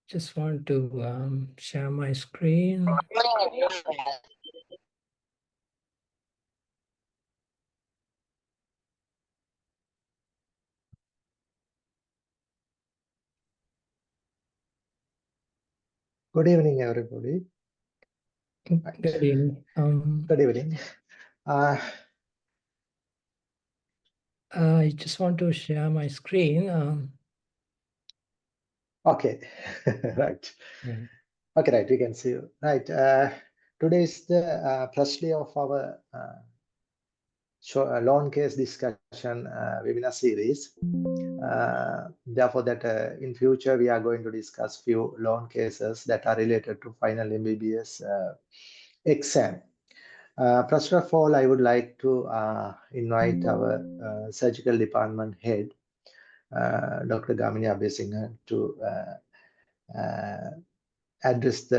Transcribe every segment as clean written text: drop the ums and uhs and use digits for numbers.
Just want to share my screen. Good evening, everybody. Good evening. Good evening. I just want to share my screen. Okay, right. Yeah. Okay, right. We can see you. Right. Today is the first day of our loan case discussion webinar series. Therefore, that in future we are going to discuss few loan cases that are related to final MBBS exam. First of all, I would like to invite our surgical department head, Dr. Gamini Abesinghe, to address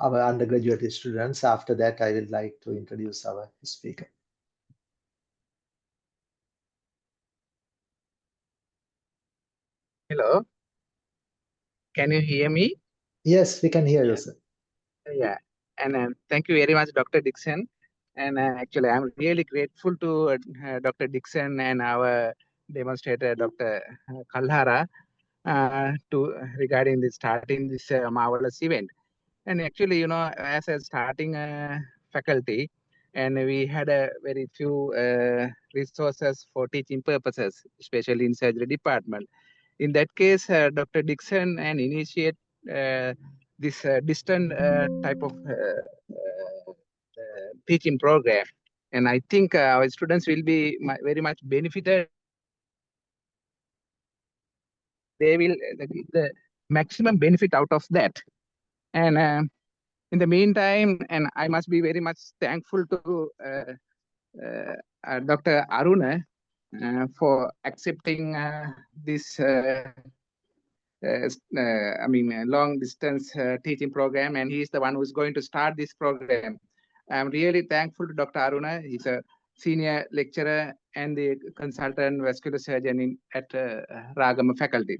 our undergraduate students. After that, I would like to introduce our speaker. Hello, can you hear me? Yes, we can hear you, sir. Yeah, and thank you very much, Dr. Dixon. And actually, I'm really grateful to Dr. Dixon and our demonstrator, Dr. Kalhara, regarding starting this marvelous event. And actually, as a starting faculty, and we had a very few resources for teaching purposes, especially in surgery department. In that case, Dr. Dixon and initiate this distant type of teaching program. And I think our students will be very much benefited. They will get the maximum benefit out of that. And in the meantime, and I must be very much thankful to Dr. Aruna for accepting this long distance teaching program, and he's the one who's going to start this program. I'm really thankful to Dr. Aruna. He's a senior lecturer and the consultant vascular surgeon at Ragama faculty.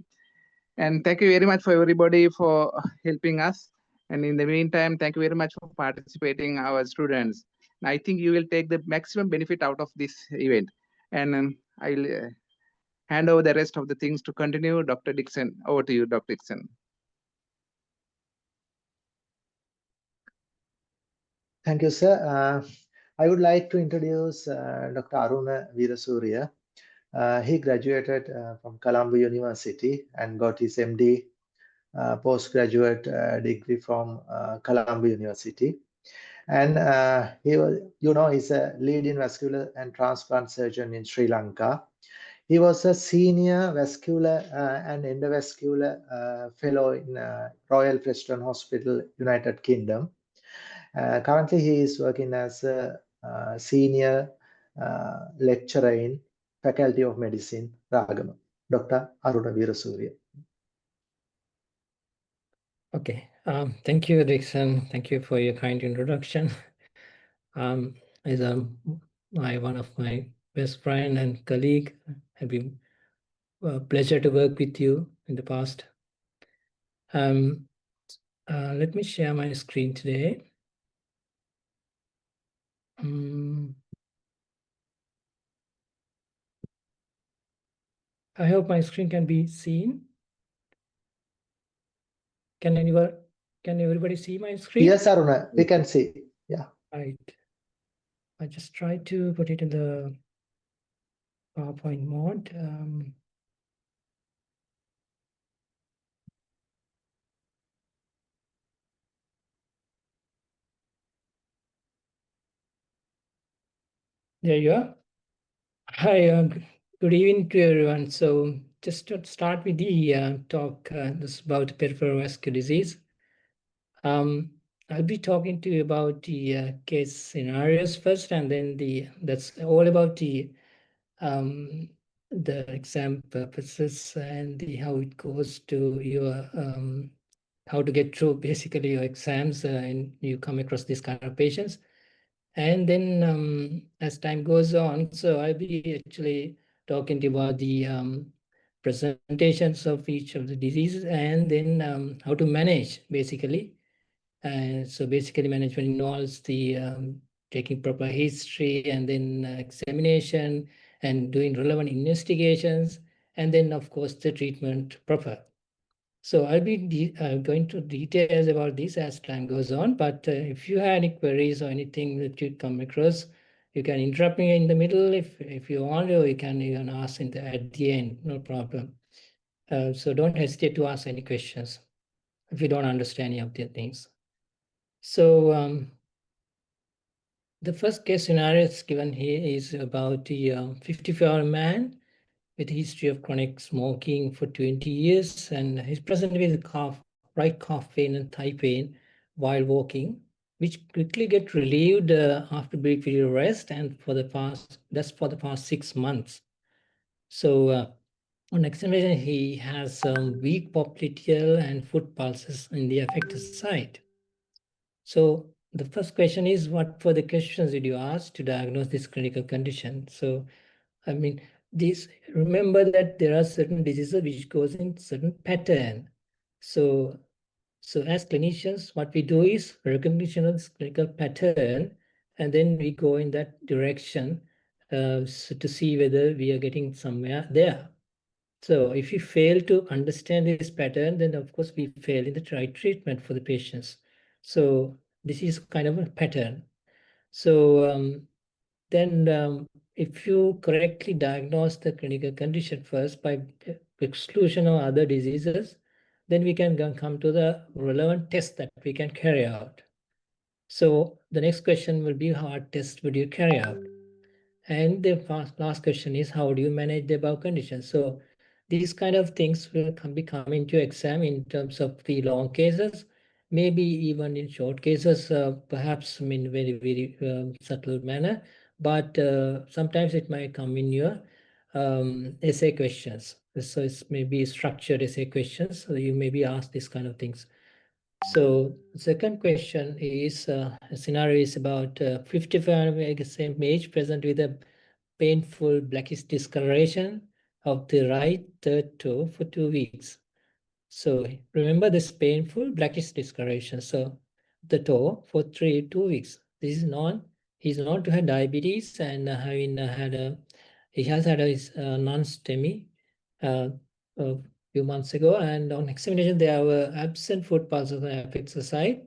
And thank you very much for everybody for helping us. And in the meantime, thank you very much for participating, our students. And I think you will take the maximum benefit out of this event. And I'll hand over the rest of the things to continue. Dr. Dixon, over to you, Dr. Dixon. Thank you, sir. I would like to introduce Dr. Aruna Weerasooriya. He graduated from Colombo University and got his MD postgraduate degree from Colombo University. And he was, he's a leading vascular and transplant surgeon in Sri Lanka. He was a senior vascular and endovascular fellow in Royal Preston Hospital, United Kingdom. Currently, he is working as a senior lecturer in Faculty of Medicine, Ragama. Dr. Aruna Weerasooriya. Okay. Thank you, Dixon. Thank you for your kind introduction. As one of my best friend and colleague, have been a pleasure to work with you in the past. Let me share my screen today. I hope my screen can be seen. Can everybody see my screen? Yes, Aruna, we can see. Yeah. Right. I just try to put it in the PowerPoint mode. There you are. Hi, good evening to everyone. So just to start with the talk, this is about peripheral vascular disease. I'll be talking to you about the case scenarios first, and then that's all about the exam purposes and how it goes to your how to get through basically your exams and you come across these kind of patients. And then as time goes on, so I'll be actually talking to you about the presentations of each of the diseases, and then how to manage, basically. So basically management involves the taking proper history and then examination and doing relevant investigations, and then of course the treatment proper. So I'll be going to details about this as time goes on, but if you have any queries or anything that you come across, you can interrupt me in the middle if you want, or you can even ask at the end, no problem. So don't hesitate to ask any questions if you don't understand any of the things. So the first case scenario that's given here is about the 54-year-old man with a history of chronic smoking for 20 years, and he's presented with right calf pain and thigh pain while walking, which quickly get relieved after brief period of rest, and for the past 6 months. So on examination, he has some weak popliteal and foot pulses in the affected site. So the first question is, what further questions did you ask to diagnose this clinical condition? So, I mean, remember that there are certain diseases which goes in certain pattern. So as clinicians, what we do is recognition of this clinical pattern, and then we go in that direction so to see whether we are getting somewhere there. So if we fail to understand this pattern, then of course we fail in the right treatment for the patients. So this is kind of a pattern. So then if you correctly diagnose the clinical condition first by exclusion of other diseases, then we can come to the relevant test that we can carry out. So the next question will be, what test would you carry out? And the last question is, how do you manage the above conditions? So these kind of things will be coming to exam in terms of the long cases, maybe even in short cases, perhaps in very, very subtle manner, but sometimes it might come in your essay questions. So it's maybe structured essay questions, so you may be asked these kind of things. So second question is, a scenario is about 55 same age, present with a painful blackish discoloration of the right third toe for 2 weeks. So remember this painful blackish discoloration. So the toe for 2 weeks. This is he's known to have diabetes and he has had a non-STEMI a few months ago, and on examination there were absent foot pulses on the affected side,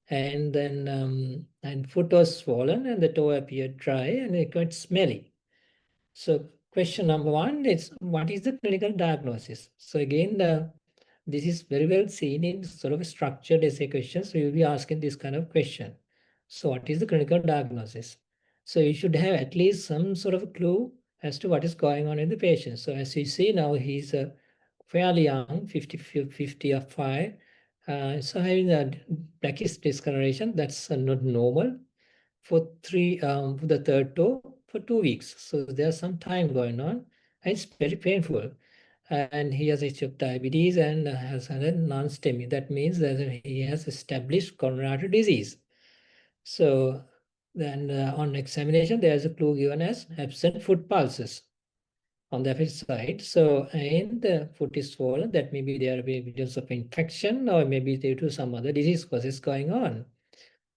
and then and foot was swollen and the toe appeared dry and it quite smelly. So question number one is, what is the clinical diagnosis? So again, this is very well seen in sort of a structured essay question. So you'll be asking this kind of question. So what is the clinical diagnosis? So you should have at least some sort of a clue as to what is going on in the patient. So as you see now, he's fairly young, 55. So having a blackish discoloration, that's not normal. For the third toe for 2 weeks. So there's some time going on, and it's very painful. And he has history of diabetes and has had a non-STEMI. That means that he has established coronary artery disease. So then on examination, there's a clue given as absent foot pulses on the affected side. So and the foot is swollen. That maybe there are evidence of infection, or maybe due to some other disease causes going on.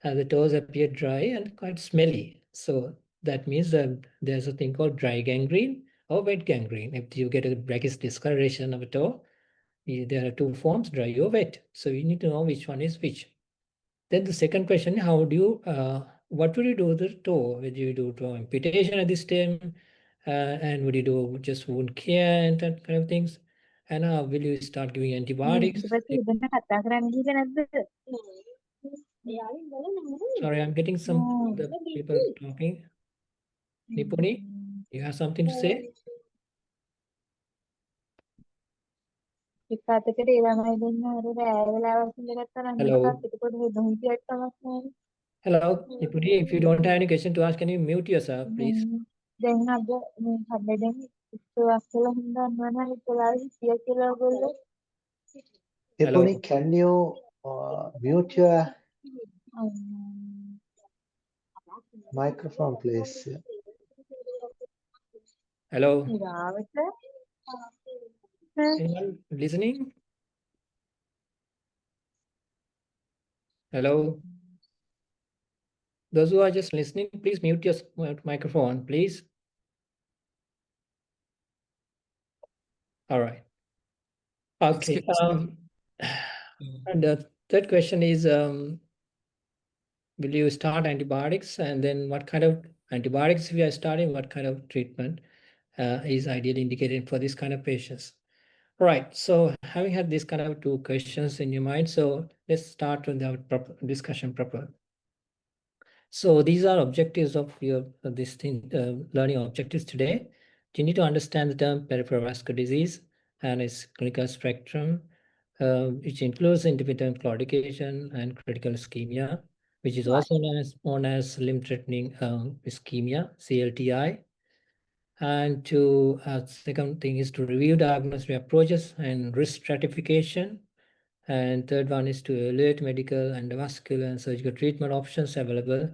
And the toes appear dry and quite smelly. So that means that there's a thing called dry gangrene or wet gangrene. If you get a blackish discoloration of a toe, there are two forms, dry or wet. So you need to know which one is which. Then the second question, how do you, what would you do with the toe? Would you do toe amputation at this time? And would you do just wound care and that kind of things? And will you start giving antibiotics? Sorry, I'm getting some other people talking. Nipuni, you have something to say? Hello. Hello, Nipuni, if you don't have any question to ask, can you mute yourself, please? Nipuni, can you mute your microphone, please? Hello. Anyone listening? Hello? Those who are just listening, please mute your microphone, please. All right. Okay. And the third question is, will you start antibiotics? And then what kind of antibiotics we are starting, what kind of treatment is ideally indicated for this kind of patients? Right. So having had this kind of two questions in your mind, so let's start with our discussion proper. So these are objectives of your this thing, learning objectives today. You need to understand the term peripheral vascular disease and its clinical spectrum, which includes intermittent claudication and critical ischemia, which is also known as limb-threatening ischemia, CLTI. And to second thing is to review diagnostic approaches and risk stratification. And third one is to evaluate medical and vascular and surgical treatment options available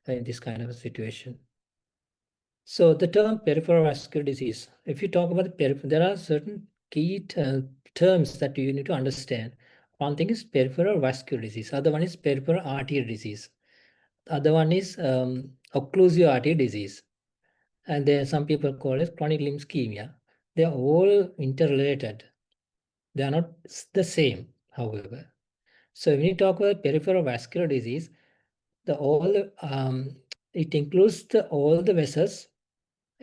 in this kind of a situation. So the term peripheral vascular disease, if you talk about the peripheral, there are certain key terms that you need to understand. One thing is peripheral vascular disease. Other one is peripheral artery disease. The other one is occlusive artery disease. And then some people call it chronic limb ischemia. They are all interrelated. They are not the same, however. So when you talk about peripheral vascular disease, it includes all the vessels,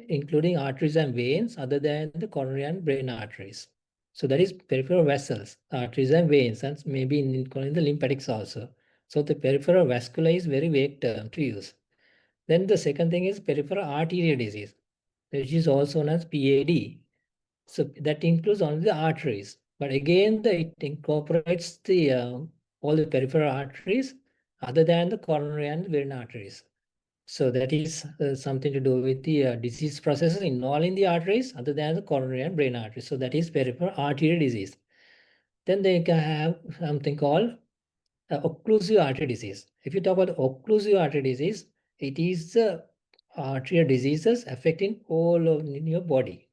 including arteries and veins, other than the coronary and brain arteries. So that is peripheral vessels, arteries and veins, and maybe including the lymphatics also. So the peripheral vascular is very vague term to use. Then the second thing is peripheral arterial disease, which is also known as PAD. So that includes only the arteries, but again, it incorporates the all the peripheral arteries other than the coronary and vein arteries. So that is something to do with the disease processes involving the arteries other than the coronary and brain arteries. So that is peripheral arterial disease. Then they can have something called occlusive artery disease. If you talk about occlusive artery disease, it is arterial diseases affecting all of your body.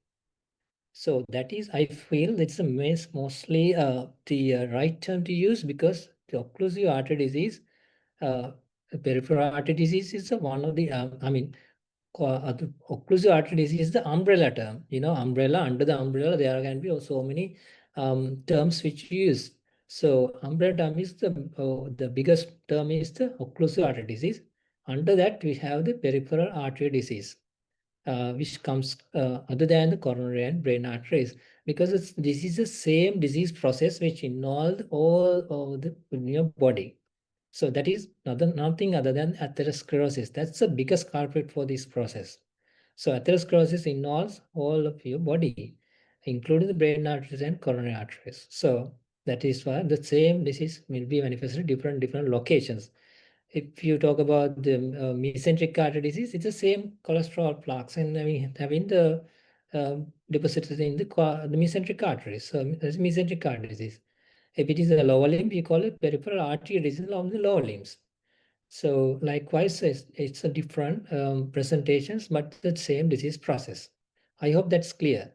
So that is, I feel that's mostly the right term to use, because the occlusive artery disease, peripheral artery disease is one of the, the occlusive artery disease is the umbrella term. Umbrella, under the umbrella, there can be so many terms which you use. So umbrella term is the biggest term is the occlusive artery disease. Under that, we have the peripheral artery disease. Which comes other than the coronary and brain arteries, because this is the same disease process which involves all of in your body. So that is nothing other than atherosclerosis. That's the biggest culprit for this process. So atherosclerosis involves all of your body, including the brain arteries and coronary arteries. So that is why the same disease will be manifested in different locations. If you talk about the mesenteric artery disease, it's the same cholesterol plaques and having the deposited in the mesenteric arteries. So that's mesenteric artery disease. If it is a lower limb, we call it peripheral artery disease of the lower limbs. So likewise, it's a different presentations, but the same disease process. I hope that's clear.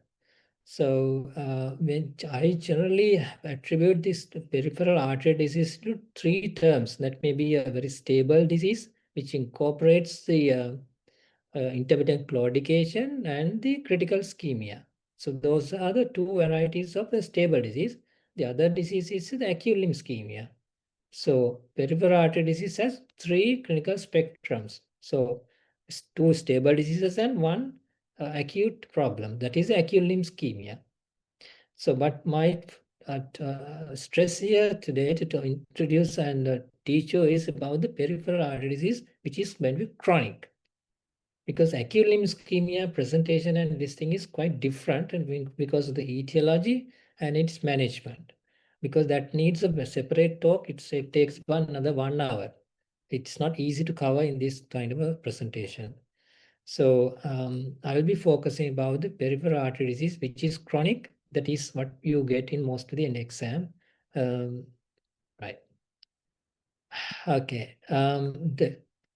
So when I generally attribute this peripheral artery disease to three terms. That may be a very stable disease, which incorporates the intermittent claudication and the critical ischemia. So those are the two varieties of the stable disease. The other disease is the acute limb ischemia. So peripheral artery disease has three clinical spectrums. So two stable diseases and one acute problem, that is acute limb ischemia. So but my stress here today to introduce and teach you is about the peripheral artery disease, which is when we chronic. Because acute limb ischemia presentation and this thing is quite different, and because of the etiology and its management. Because that needs a separate talk, it takes another 1 hour. It's not easy to cover in this kind of a presentation. So I will be focusing about the peripheral artery disease, which is chronic. That is what you get in most of the exam. Right. Okay.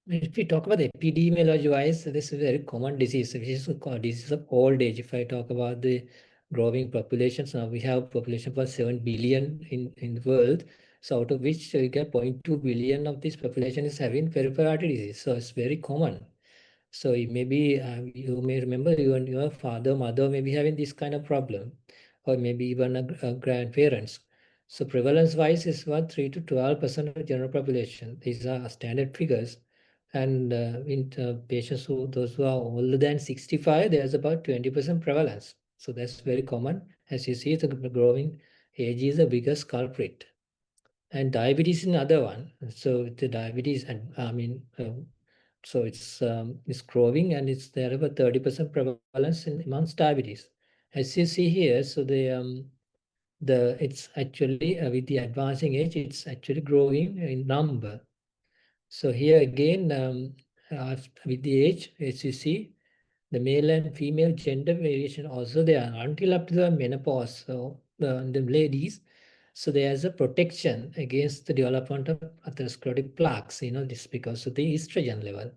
If we talk about the epidemiology-wise, this is a very common disease, which is called disease of old age. If I talk about the growing populations. Now we have population for 7 billion in the world. So out of which you get 0.2 billion of this population is having peripheral artery disease. So it's very common. So it may be, you may remember your father, mother may be having this kind of problem, or maybe even a grandparents. So prevalence-wise is about 3 to 12% of the general population. These are standard figures. And in patients those who are older than 65, there's about 20% prevalence. So that's very common. As you see, the growing age is the biggest culprit. And diabetes is another one. So the diabetes, and so it's growing, and it's there about 30% prevalence amongst diabetes. As you see here, so it's actually with the advancing age, it's actually growing in number. So here again, with the age, as you see, the male and female gender variation also there until up to the menopause. So the ladies, so there's a protection against the development of atherosclerotic plaques. This because of the estrogen level.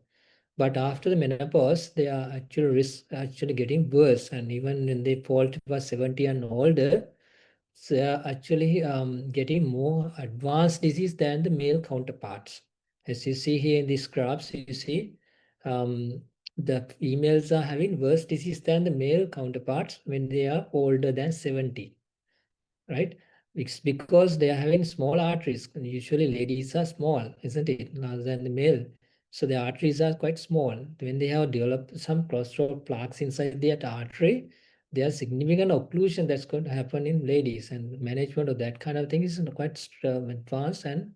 But after the menopause, they are actually getting worse, and even when they fall to about 70 and older, so they are actually getting more advanced disease than the male counterparts. As you see here in these graphs, you see the females are having worse disease than the male counterparts when they are older than 70, right? It's because they are having small arteries. Usually ladies are small, isn't it, rather than the male. So the arteries are quite small. When they have developed some cholesterol plaques inside that artery, there are significant occlusion that's going to happen in ladies, and management of that kind of thing is quite advanced and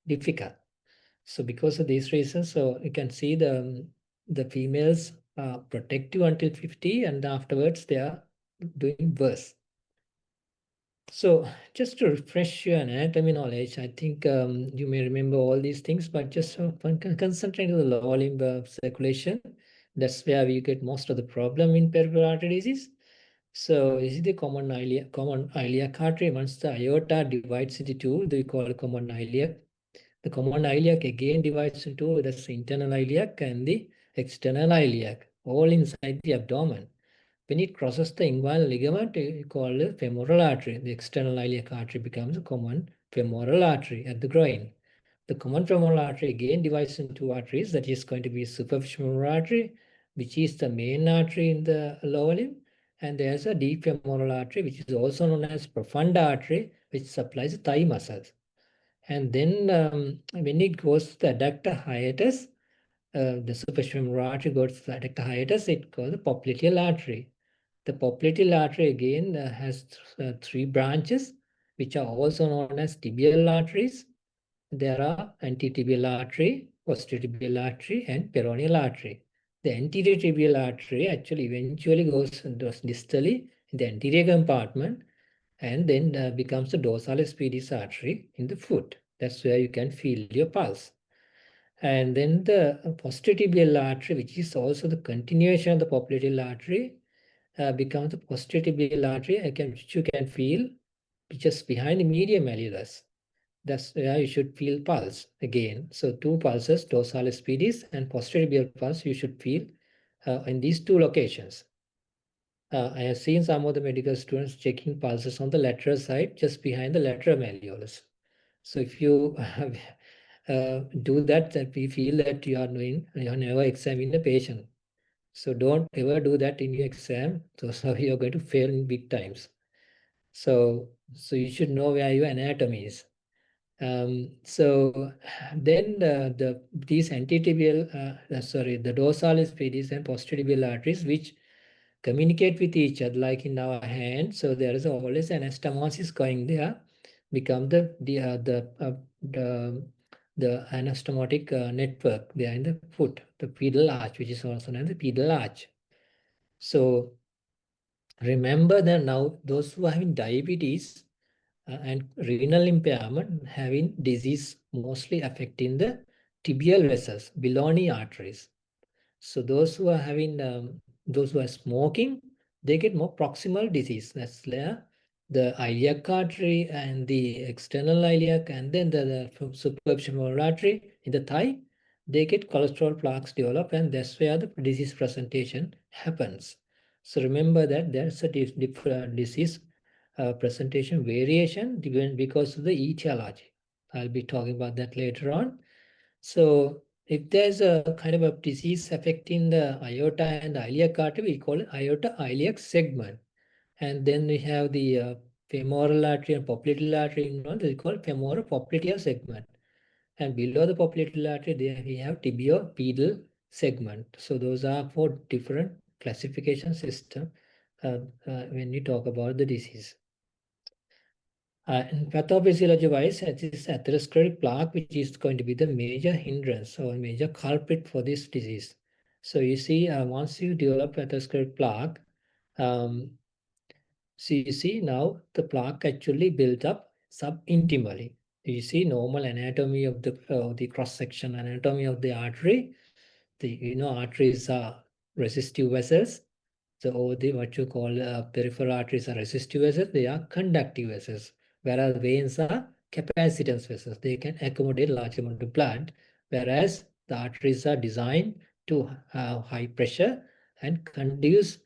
difficult. So because of these reasons, so you can see the females are protective until 50, and afterwards they are doing worse. So just to refresh your anatomy knowledge, I think you may remember all these things, but just concentrate on the lower limb circulation. That's where we get most of the problem in peripheral artery disease. So this is the common iliac artery. Once the aorta divides into two, they call it common iliac. The common iliac again divides into the internal iliac and the external iliac, all inside the abdomen. When it crosses the inguinal ligament, you call it femoral artery. The external iliac artery becomes a common femoral artery at the groin. The common femoral artery again divides into two arteries. That is going to be superficial femoral artery, which is the main artery in the lower limb. And there's a deep femoral artery, which is also known as profunda artery, which supplies the thigh muscles. And then when it goes to the adductor hiatus, the superficial femoral artery goes to the adductor hiatus, it goes the popliteal artery. The popliteal artery again has three branches, which are also known as tibial arteries. There are antitibial artery, posterior tibial artery, and peroneal artery. The anterior tibial artery actually eventually goes distally in the anterior compartment, and then becomes the dorsalis pedis artery in the foot. That's where you can feel your pulse. And then the posterior tibial artery, which is also the continuation of the popliteal artery, becomes the posterior tibial artery, which you can feel just behind the median malleolus. That's where you should feel pulse again. So two pulses, dorsalis pedis and posterior tibial pulse, you should feel in these two locations. I have seen some of the medical students checking pulses on the lateral side, just behind the lateral malleolus. So if you do that, then we feel that you are never examining the patient. So don't ever do that in your exam. So you're going to fail in big times. So you should know where your anatomy is. So then these antitibial, the dorsalis pedis and posterior tibial arteries, which communicate with each other, like in our hand. So there is always anastomosis going there, become the anastomotic network there in the foot, the pedal arch, which is also known as the pedal arch. So remember that now those who are having diabetes and renal impairment having disease mostly affecting the tibial vessels, below knee arteries. So those who are having, those who are smoking, they get more proximal disease. That's there. The iliac artery and the external iliac, and then the superficial artery in the thigh, they get cholesterol plaques develop, and that's where the disease presentation happens. So remember that there's a disease presentation variation because of the etiology. I'll be talking about that later on. So if there's a kind of a disease affecting the aorta and iliac artery, we call it aorta-iliac segment. And then we have the femoral artery and popliteal artery, they call femoral popliteal segment. And below the popliteal artery, there we have tibio-pedal segment. So those are 4 different classification system when we talk about the disease. And pathophysiology-wise, it is atherosclerotic plaque, which is going to be the major hindrance or major culprit for this disease. So you see, once you develop atherosclerotic plaque, so you see now the plaque actually built up subintimally. You see normal anatomy of the cross-section anatomy of the artery. The arteries are resistive vessels. So what you call peripheral arteries are resistive vessels. They are conductive vessels, whereas veins are capacitance vessels. They can accommodate large amount of blood, whereas the arteries are designed to have high pressure and conduce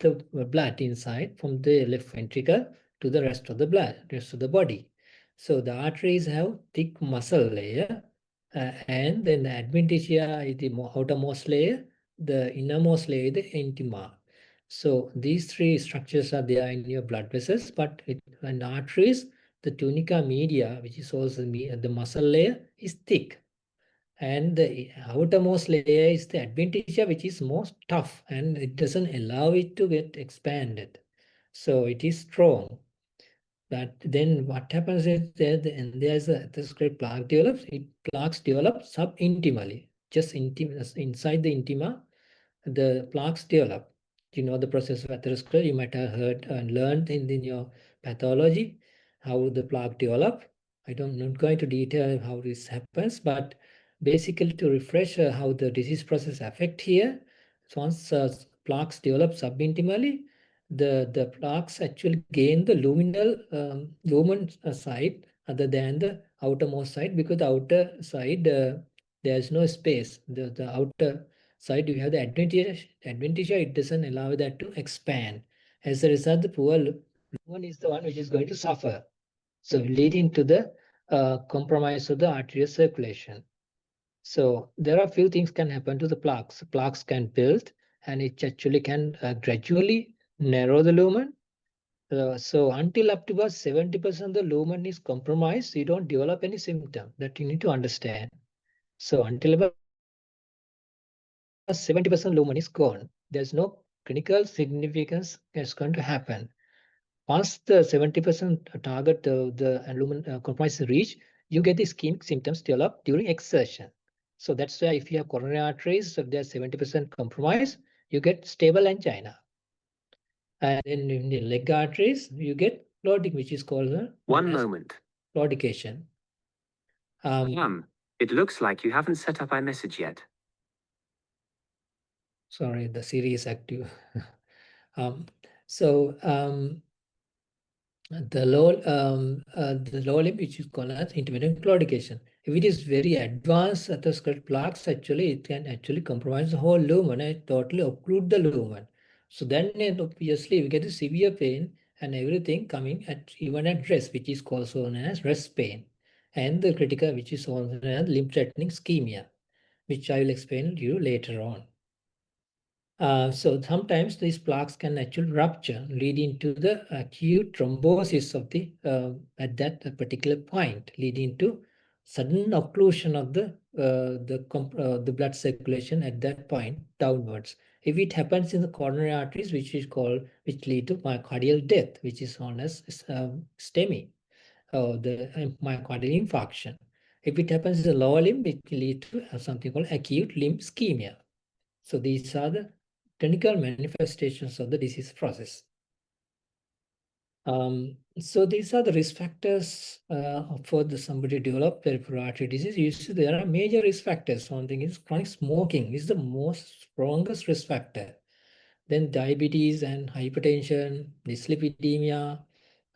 the blood inside from the left ventricle to the rest of the body. So the arteries have thick muscle layer, and then the adventitia is the outermost layer, the innermost layer is the intima. So these 3 structures are there in your blood vessels, but in arteries, the tunica media, which is also the muscle layer, is thick. And the outermost layer is the adventitia, which is most tough, and it doesn't allow it to get expanded. So it is strong. But then what happens is there's a atherosclerotic plaque develops. Plaques develop subintimally, just inside the intima, the plaques develop. You know the process of atherosclerosis. You might have heard and learned in your pathology how the plaque develop. I'm not going to detail how this happens, but basically to refresh how the disease process affect here. So once plaques develop subintimally, the plaques actually gain the lumen side other than the outermost side, because the outer side there's no space. The outer side you have the adventitia, it doesn't allow that to expand. As a result, the poor lumen is the one which is going to suffer. So leading to the compromise of the arterial circulation. So there are a few things can happen to the plaques. Plaques can build, and it actually can gradually narrow the lumen. So until up to about 70% the lumen is compromised, you don't develop any symptom. That you need to understand. So until about 70% lumen is gone, there's no clinical significance that's going to happen. Once the 70% target, the lumen compromise is reached, you get the ischemic symptoms develop during exertion. So that's why if you have coronary arteries, if there's 70% compromise, you get stable angina. And then in the leg arteries, you get claudic, which is called the claudication. It looks like you haven't set up iMessage yet. Sorry, the Siri is active. The lower limb, which is called as intermittent claudication. If it is very advanced atherosclerotic plaques, actually it can actually compromise the whole lumen and totally occlude the lumen. So then obviously we get a severe pain and everything coming even at rest, which is also known as rest pain, and the critical, which is also known as limb-threatening ischemia, which I will explain to you later on. So sometimes these plaques can actually rupture, leading to the acute thrombosis of the at that particular point, leading to sudden occlusion of the blood circulation at that point downwards. If it happens in the coronary arteries, which lead to myocardial death, which is known as STEMI, or the myocardial infarction. If it happens in the lower limb, it will lead to something called acute limb ischemia. So these are the clinical manifestations of the disease process. So these are the risk factors for somebody develop peripheral artery disease. You see, there are major risk factors. One thing is chronic smoking is the most strongest risk factor. Then diabetes and hypertension, dyslipidemia,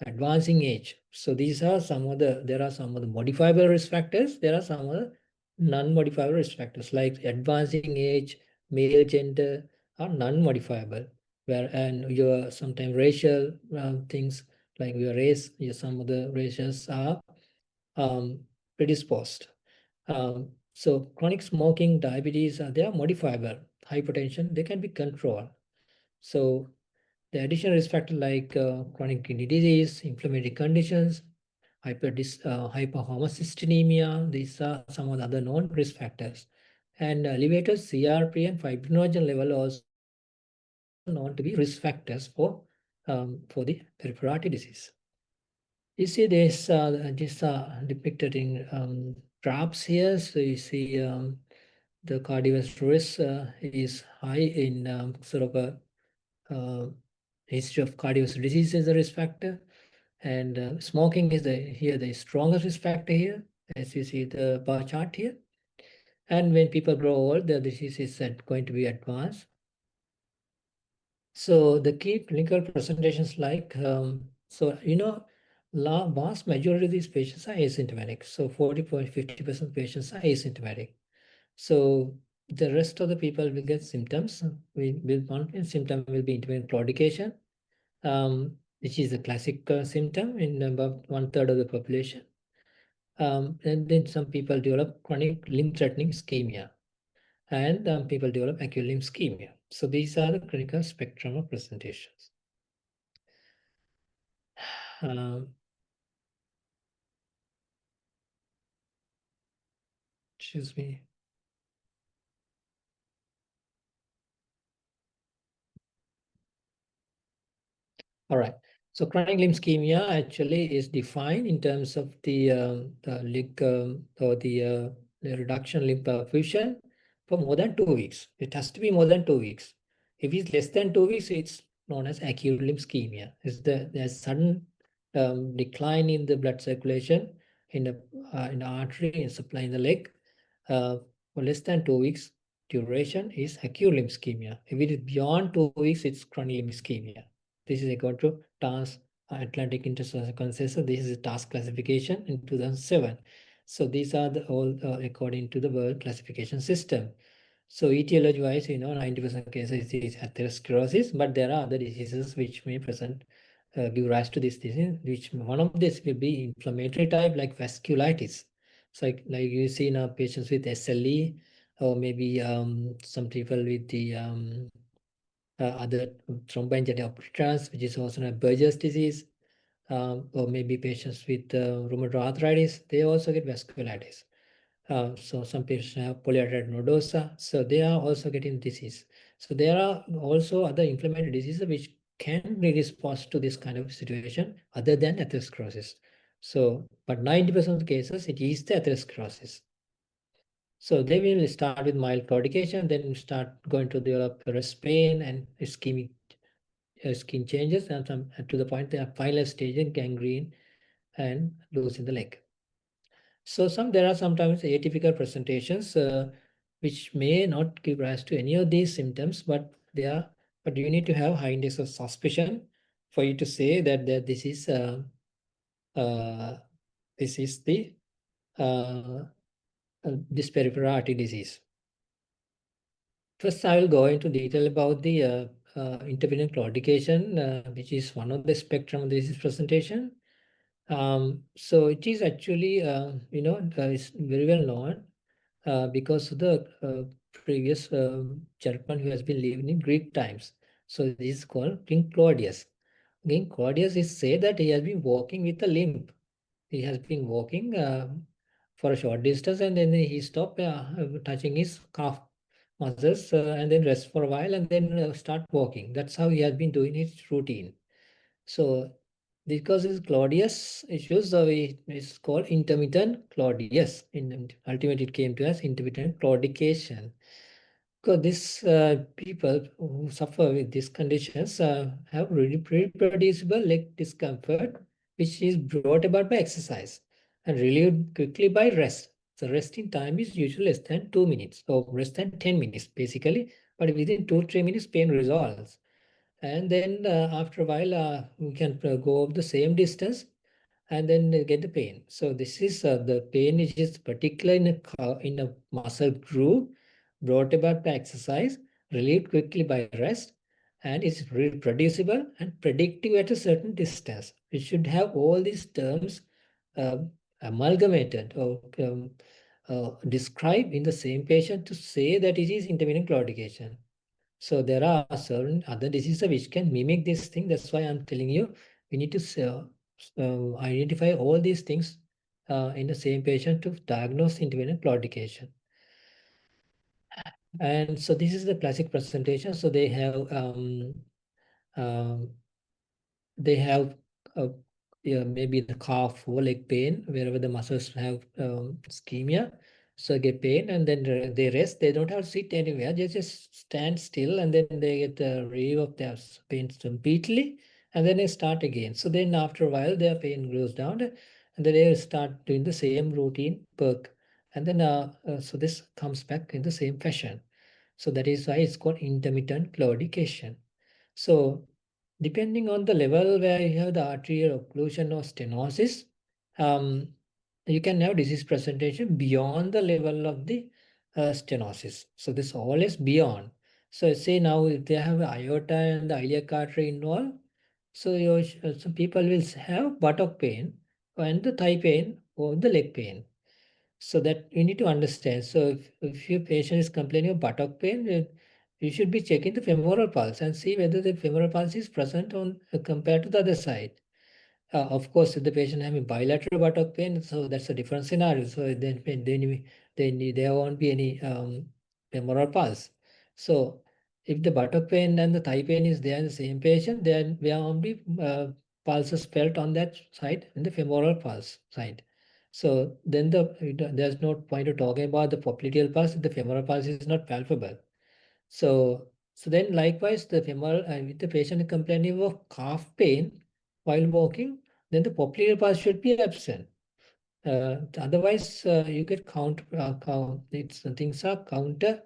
advancing age. So these are there are some of the modifiable risk factors. There are some of the non-modifiable risk factors like advancing age, male gender are non-modifiable. and your sometimes racial things like your race, some of the races are predisposed. So chronic smoking, diabetes, they are modifiable. Hypertension, they can be controlled. So the additional risk factor like chronic kidney disease, inflammatory conditions, hyperhomocystinemia, these are some of the other known risk factors. And elevated CRP and fibrinogen level also known to be risk factors for the peripheral artery disease. You see this depicted in graphs here. So you see the cardiovascular risk is high in sort of a history of cardiovascular disease as a risk factor, and smoking is the strongest risk factor here, as you see the bar chart here. And when people grow old, the disease is going to be advanced. So the key clinical presentations like vast majority of these patients are asymptomatic. So 40.50% patients are asymptomatic. So the rest of the people will get symptoms. One symptom will be intermittent claudication, which is a classic symptom in about 1/3 of the population. And then some people develop chronic limb-threatening ischemia, and people develop acute limb ischemia. So these are the clinical spectrum of presentations. Excuse me. All right. So chronic limb ischemia actually is defined in terms of the limb or the reduction limb perfusion for more than 2 weeks. It has to be more than 2 weeks. If it's less than 2 weeks, it's known as acute limb ischemia. There's sudden decline in the blood circulation in the artery and supply in the leg for less than 2 weeks. Duration is acute limb ischemia. If it is beyond 2 weeks, it's chronic limb ischemia. This is according to TAS Atlantic International Consensus. This is a TAS classification in 2007. So these are all according to the World Classification System. So etiology-wise, 90% of cases is atherosclerosis, but there are other diseases which may give rise to this disease. Which one of this will be inflammatory type, like vasculitis. So like you see now patients with SLE, or maybe some people with the other thromboangina obliterans, which is also a Berger's disease, or maybe patients with rheumatoid arthritis, they also get vasculitis. So some patients have polyarteritis nodosa, so they are also getting disease. So there are also other inflammatory diseases which can be response to this kind of situation other than atherosclerosis. So, but 90% of the cases, it is the atherosclerosis. So they will start with mild claudication, then start going to develop rest pain and ischemic skin changes, and to the point they are final stage in gangrene and losing the leg. So there are sometimes atypical presentations which may not give rise to any of these symptoms, but you need to have high index of suspicion for you to say that this is the this peripheral artery disease. First, I will go into detail about the intermittent claudication, which is one of the spectrum of this presentation. So it is actually, it's very well known because of the previous gentleman who has been living in Greek times. So this is called King Claudius. King Claudius is said that he has been walking with a limp. He has been walking for a short distance, and then he stopped touching his calf muscles and then rest for a while and then start walking. That's how he has been doing his routine. So because it's Claudius issues, it's called intermittent Claudius. Ultimately, it came to as intermittent claudication. Because these people who suffer with these conditions have reproducible leg discomfort, which is brought about by exercise and relieved quickly by rest. The resting time is usually less than 2 minutes or less than 10 minutes, basically. But within 2-3 minutes, pain resolves. And then after a while, we can go up the same distance and then get the pain. So this is the pain which is particularly in a muscle groove brought about by exercise, relieved quickly by rest, and it's reproducible and predictive at a certain distance. We should have all these terms amalgamated or described in the same patient to say that it is intermittent claudication. So there are certain other diseases which can mimic this thing. That's why I'm telling you, we need to identify all these things in the same patient to diagnose intermittent claudication. And so this is the classic presentation. So they have um, maybe the calf or leg pain wherever the muscles have ischemia. So get pain and then they rest. They don't have to sit anywhere. They just stand still and then they get a relief of their pain completely and then they start again. So then after a while their pain goes down and then they start doing the same routine perk. And then so this comes back in the same fashion. So that is why it's called intermittent claudication. So depending on the level where you have the arterial occlusion or stenosis, you can have disease presentation beyond the level of the stenosis. So this always beyond. So say now if they have aorta and the iliac artery involved, so some people will have buttock pain and the thigh pain or the leg pain. So that you need to understand. So if your patient is complaining of buttock pain, you should be checking the femoral pulse and see whether the femoral pulse is present on compared to the other side. Of course, if the patient having bilateral buttock pain, so that's a different scenario. So then there won't be any femoral pulse. So if the buttock pain and the thigh pain is there in the same patient, then there won't be pulses felt on that side in the femoral pulse side. So then there's no point of talking about the popliteal pulse if the femoral pulse is not palpable. So then likewise the femoral with the patient complaining of calf pain while walking, then the popliteal pulse should be absent. Otherwise, you get things are counter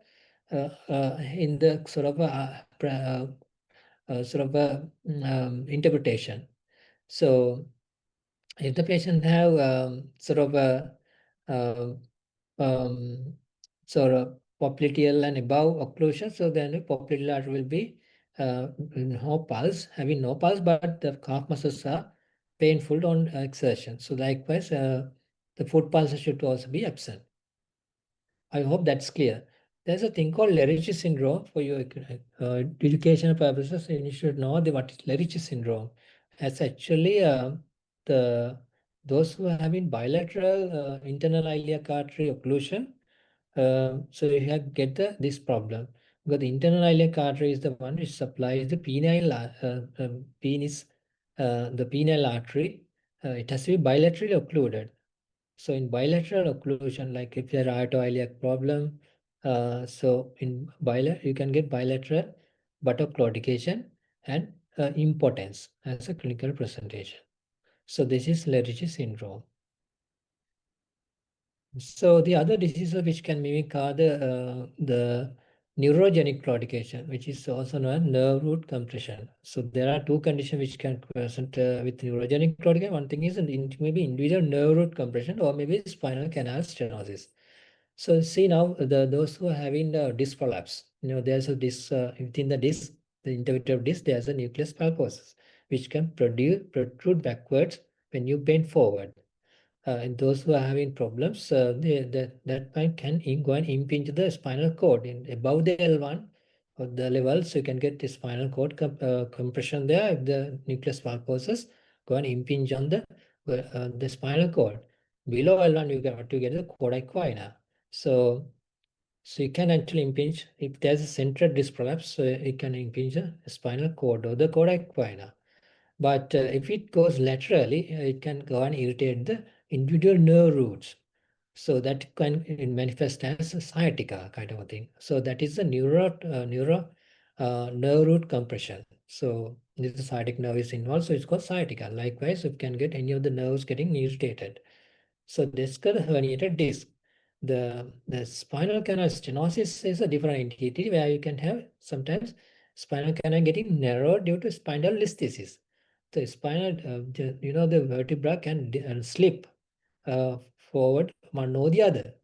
in the sort of interpretation. So if the patient have sort of a sort of popliteal and above occlusion, so then the popliteal artery will be no pulse, having no pulse, but the calf muscles are painful on exertion. So likewise, the foot pulse should also be absent. I hope that's clear. There's a thing called Lerich syndrome for your educational purposes. You should know what is Lerich syndrome. It's actually those who are having bilateral internal iliac artery occlusion. So you have get this problem because the internal iliac artery is the one which supplies the penis, the penile artery. It has to be bilaterally occluded. So in bilateral occlusion, like if there are iliac problem, so in bilateral you can get bilateral buttock claudication and impotence as a clinical presentation. So this is Lerich syndrome. So the other diseases which can mimic are the neurogenic claudication, which is also known as nerve root compression. So there are two conditions which can present with neurogenic claudication. One thing is maybe individual nerve root compression or maybe spinal canal stenosis. So see now those who are having the disc prolapse, there's a disc within the disc, the intervertebral disc, there's a nucleus pulposus, which can protrude backwards when you bend forward. And those who are having problems, that point can go and impinge the spinal cord in above the L1 or the level, so you can get the spinal cord compression there. If the nucleus pulposus go and impinge on the spinal cord. Below L1, you get the cord equina. So you can actually impinge if there's a central disc prolapse, so it can impinge the spinal cord or the cord equina. But if it goes laterally, it can go and irritate the individual nerve roots. So that can manifest as a sciatica kind of a thing. So that is the nerve root compression. So this is sciatic nerve is involved, so it's called sciatica. Likewise, you can get any of the nerves getting irritated. So discal herniated disc. The spinal canal stenosis is a different entity where you can have sometimes spinal canal getting narrowed due to spinal listhesis. The spinal, the vertebra can slip forward one or the other,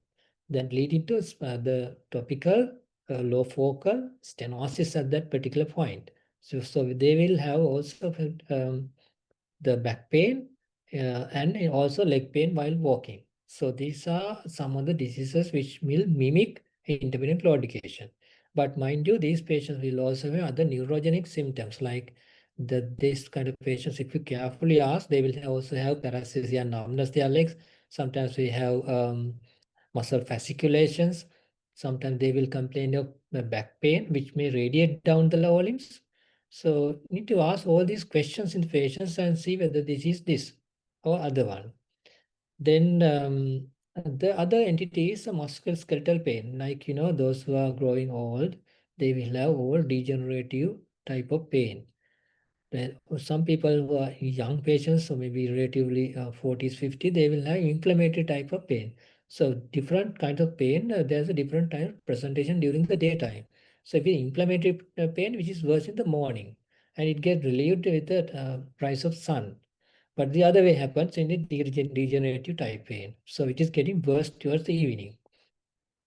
then leading to the topical low focal stenosis at that particular point. So they will have also the back pain and also leg pain while walking. So these are some of the diseases which will mimic intermittent claudication. But mind you, these patients will also have other neurogenic symptoms like this kind of patients, if you carefully ask, they will also have paresthesia and numbness their legs. Sometimes we have muscle fasciculations. Sometimes they will complain of back pain, which may radiate down the lower limbs. So need to ask all these questions in the patients and see whether this is this or other one. Then the other entity is a musculoskeletal pain, like those who are growing old, they will have all degenerative type of pain. Then some people who are young patients, so maybe relatively 40s, 50, they will have inflammatory type of pain. So different kind of pain, there's a different type of presentation during the daytime. So if it's inflammatory pain, which is worse in the morning, and it gets relieved with the rise of sun. But the other way happens in the degenerative type pain. So it is getting worse towards the evening.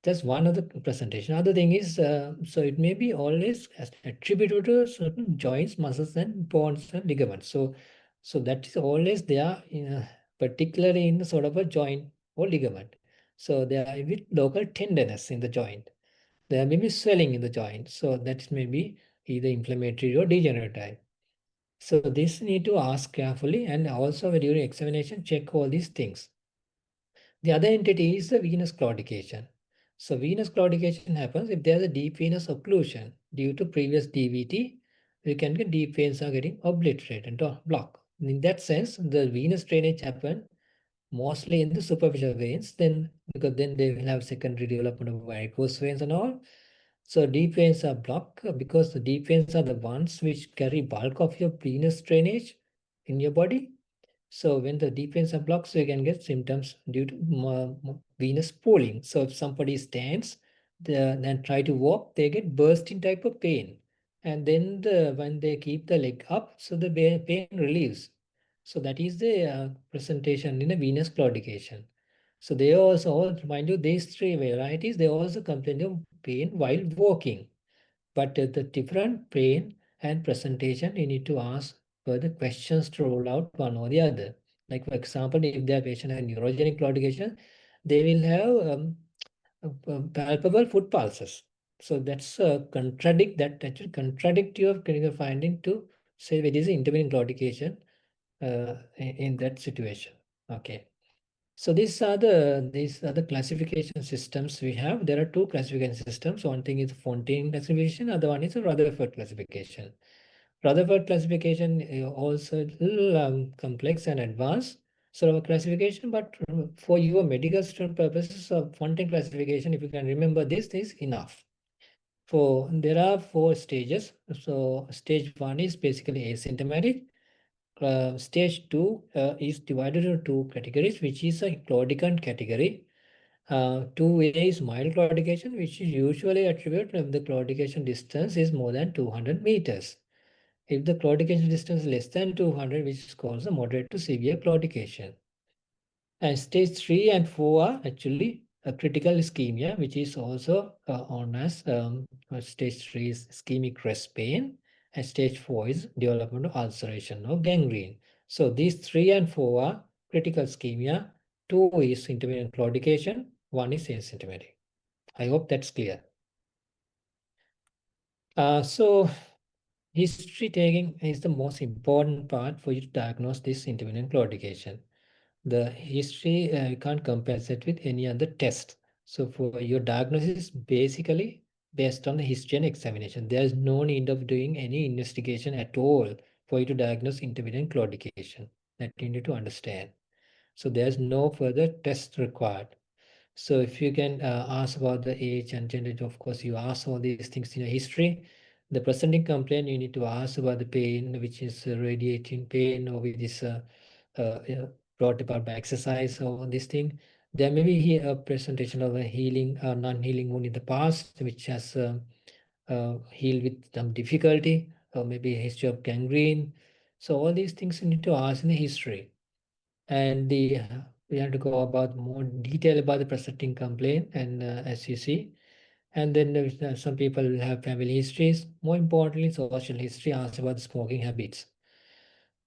That's one of the presentation. Other thing is, so it may be always attributed to certain joints, muscles, and bones and ligaments. So that is always there, particularly in sort of a joint or ligament. So there are with local tenderness in the joint. There may be swelling in the joint. So that may be either inflammatory or degenerative. So this need to ask carefully, and also during examination, check all these things. The other entity is the venous claudication. So venous claudication happens if there is a deep venous occlusion due to previous DVT. We can get deep veins are getting obliterated or blocked. In that sense, the venous drainage happen mostly in the superficial veins. Then because then they will have secondary development of varicose veins and all. So deep veins are blocked because the deep veins are the ones which carry bulk of your venous drainage in your body. So when the deep veins are blocked, so you can get symptoms due to venous pooling. So if somebody stands, then try to walk, they get bursting type of pain. And then when they keep the leg up, so the pain relieves. So that is the presentation in a venous claudication. So they also, mind you, these three varieties, they also complain of pain while walking. But the different pain and presentation, you need to ask further questions to rule out one or the other. Like for example, if their patient has neurogenic claudication, they will have palpable foot pulses. So that's actually contradict your clinical finding to say it is intermittent claudication in that situation. Okay. So these are the classification systems we have. There are two classification systems. One thing is Fontaine classification, other one is a Rutherford classification. Rutherford classification is also a little complex and advanced sort of a classification, but for your medical student purposes of Fontaine classification, if you can remember this is enough. There are 4 stages. So stage 1 is basically asymptomatic. Stage 2 is divided into 2 categories, which is a claudicant category. 2A is mild claudication, which is usually attributed if the claudication distance is more than 200 meters. If the claudication distance is less than 200, which is called a moderate to severe claudication. And stage 3 and 4 are actually a critical ischemia, which is also known as stage 3 is ischemic rest pain, and stage 4 is development of ulceration or gangrene. So these 3 and 4 are critical ischemia, 2 is intermittent claudication, 1 is asymptomatic. I hope that's clear. So history taking is the most important part for you to diagnose this intermittent claudication. The history, you can't compare that with any other test. So for your diagnosis, basically based on the history and examination. There is no need of doing any investigation at all for you to diagnose intermittent claudication. That you need to understand. So there's no further test required. So if you can ask about the age and gender, of course, you ask all these things in your history. The presenting complaint, you need to ask about the pain, which is radiating pain, or which is brought about by exercise or this thing. There may be a presentation of a healing or non-healing wound in the past, which has healed with some difficulty, or maybe a history of gangrene. So all these things you need to ask in the history. And we have to go about more detail about the presenting complaint. And as you see, And then some people will have family histories. More importantly, social history asks about the smoking habits.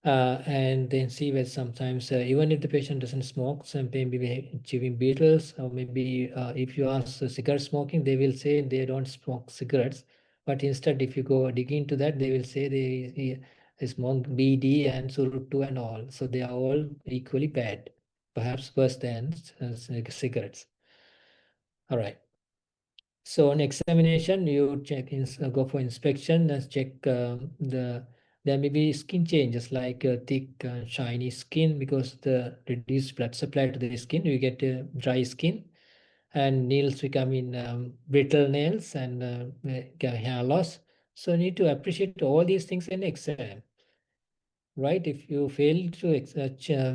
And then see whether sometimes even if the patient doesn't smoke, some maybe chewing beetles, or maybe if you ask cigarette smoking, they will say they don't smoke cigarettes. But instead, if you go dig into that, they will say they smoke BD and Surutu and all. So they are all equally bad, perhaps worse than cigarettes. All right. So on examination, you check go for inspection and check there may be skin changes like thick shiny skin because the reduced blood supply to the skin. You get dry skin, and nails become brittle nails and hair loss. So you need to appreciate all these things in exam, right? If you fail to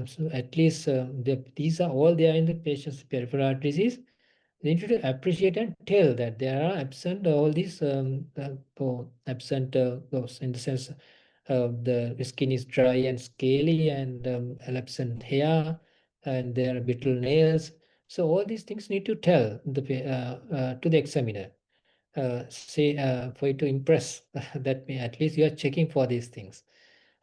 so at least these are all there in the patient's peripheral disease. They need to appreciate and tell that there are absent all these absent in the sense the skin is dry and scaly and absent hair and there are brittle nails. So all these things need to tell to the examiner. Say for you to impress that at least you are checking for these things,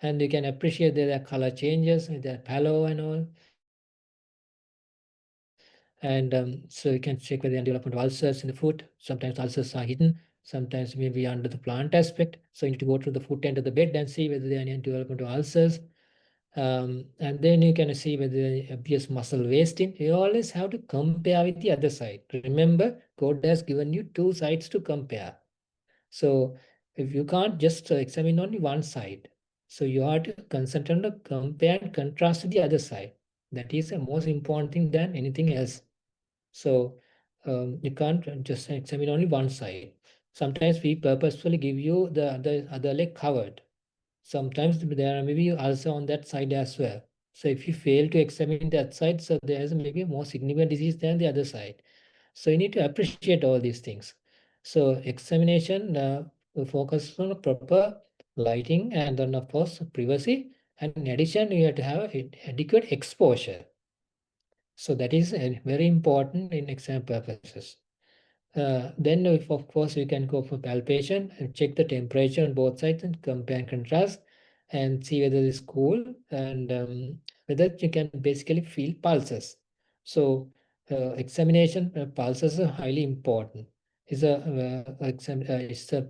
and you can appreciate that there are color changes, there are pallor and all. And so you can check whether there are development of ulcers in the foot. Sometimes ulcers are hidden, sometimes maybe under the plant aspect. So you need to go to the foot end of the bed and see whether there are any development of ulcers. And then you can see whether there appears muscle wasting. You always have to compare with the other side. Remember, God has given you two sides to compare. So if you can't just examine only one side, so you have to concentrate on the compare and contrast with the other side. That is the most important thing than anything else. So you can't just examine only one side. Sometimes we purposefully give you the other leg covered. Sometimes there may be also on that side as well. So if you fail to examine that side, so there is maybe a more significant disease than the other side. So you need to appreciate all these things. So examination will focus on proper lighting and then of course privacy. And in addition, you have to have adequate exposure. So that is very important in exam purposes. Then, if of course, you can go for palpation and check the temperature on both sides and compare and contrast and see whether it's cool and whether you can basically feel pulses. So, examination pulses are highly important. It's a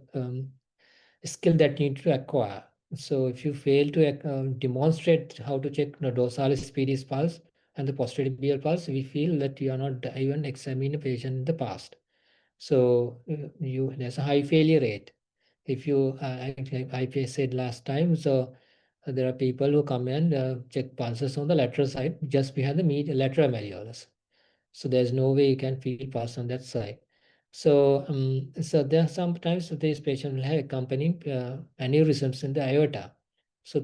skill that you need to acquire. So, if you fail to demonstrate how to check the dorsalis pedis pulse and the posterior pulse, we feel that you are not even examining a patient in the past. So there's a high failure rate. If you, I said last time, so there are people who come and check pulses on the lateral side just behind the lateral malleolus. So there's no way you can feel pulse on that side. So so there are sometimes these patients will have accompanying aneurysms in the aorta. So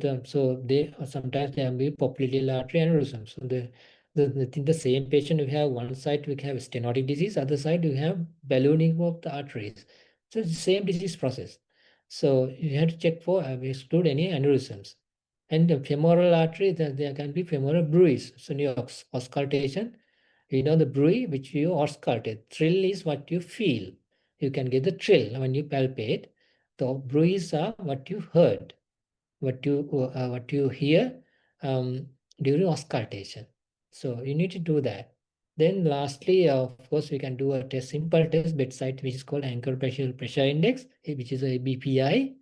they sometimes there may be popliteal artery aneurysms. So the same patient, we have one side we have stenotic disease, other side we have ballooning of the arteries. So it's the same disease process. So you have to check for exclude any aneurysms. And the femoral artery, there can be femoral bruise. So in your auscultation, you know the bruit which you auscultate. Thrill is what you feel. You can get the thrill when you palpate. The bruits are what you heard, what you hear during auscultation. So you need to do that. Then lastly, of course, we can do a test, simple test bedside, which is called ankle pressure index, which is a BPI.